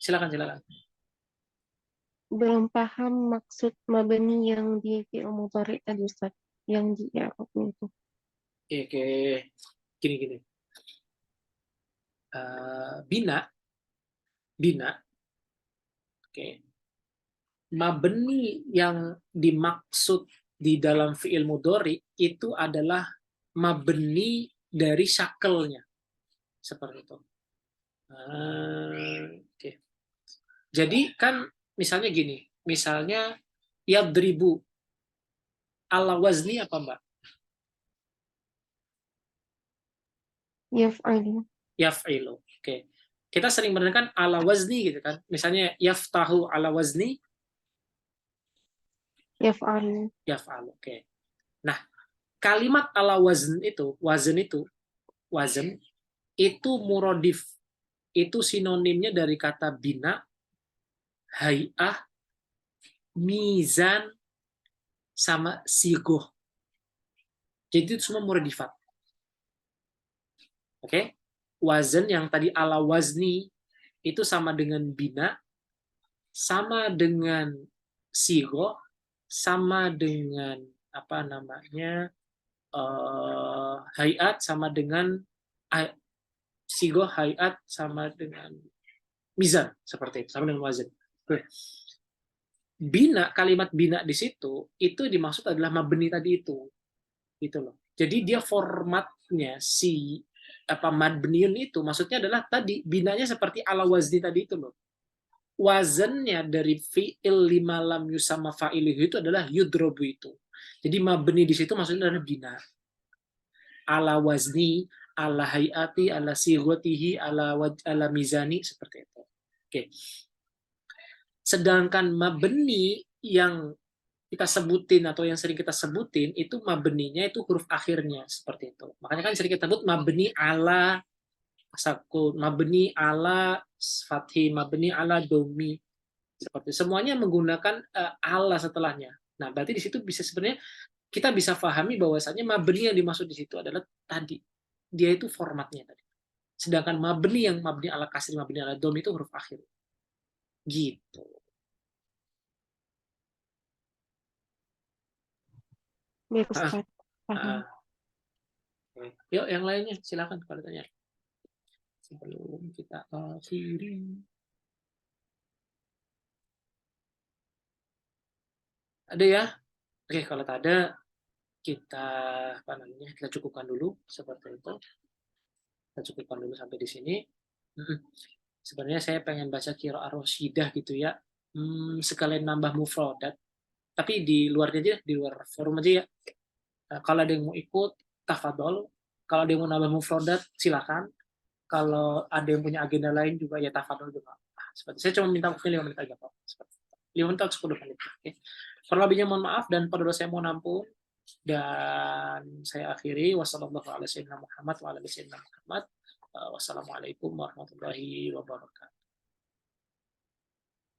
silakan. Belum paham maksud mabni yang di fi'il mudhari tadi Ustaz, yang di i'rabnya itu. Oke. Gini. Bina. Oke. Mabni yang dimaksud di dalam fi'il mudhari itu adalah mabni dari syakelnya. Seperti itu. Oke. Jadi kan misalnya gini, misalnya yadribu ala wazni apa Mbak? Yaf'ilu. Oke. Kita sering mendengarkan ala wazni gitu kan. Misalnya yaftahu ala wazni. Yaf'alu. Oke. Nah, kalimat ala wazn itu muradif. Itu sinonimnya dari kata bina, hay'ah, mizan, sama sigoh. Jadi itu semua muradifat. Oke? Wazn yang tadi ala wazni itu sama dengan bina, sama dengan sigoh, sama dengan apa namanya hayat, sama dengan sigoh, hayat, sama dengan mizan, seperti itu, sama dengan wazn. Bina, kalimat bina di situ itu dimaksud adalah mabni tadi itu, gitu loh. Jadi dia formatnya si mabniun itu maksudnya adalah tadi binanya seperti ala wazni tadi itu loh. Wazannya dari fi'il lima lam yusamma fa'ilihi itu adalah yudrobu itu. Jadi mabni di situ maksudnya adalah bina. Ala wazni, ala hayati, ala sigotihi, ala mizani, seperti itu. Oke. Sedangkan mabni yang kita sebutin atau yang sering kita sebutin itu mabninya itu huruf akhirnya seperti itu. Makanya kan sering kita sebut mabni ala sakun, mabni ala fathi, mabni ala domi, seperti semuanya menggunakan ala setelahnya. Nah, berarti di situ bisa sebenarnya kita bisa pahami bahwasanya mabni yang dimaksud di situ adalah tadi dia itu formatnya tadi. Sedangkan mabni yang mabni ala kasri, mabni ala dom itu huruf akhir. Gitu. Baik Ustaz. Yuk yang lainnya silakan kalau tanya. Sebelum kita akhiri. Ada ya? Oke, kalau tak ada kita kita cukupkan dulu seperti itu. Kita cukupkan dulu sampai di sini. Sebenarnya saya pengen baca qiraah Rasyidah gitu ya. Sekalian nambah mufradat. Tapi di luarnya aja, di luar forum aja ya. Kalau ada yang mau ikut, tafadhol. Kalau ada yang mau nambah mufradat, silakan. Kalau ada yang punya agenda lain juga ya tafadhol juga. Seperti saya cuma minta waktu 5 menit aja Pak. 5 menit atau 10 menit. Oke. Kalau lebihnya mohon maaf dan pada dosa saya mohon ampun. Dan saya akhiri wassalamualaikum warahmatullahi wabarakatuh.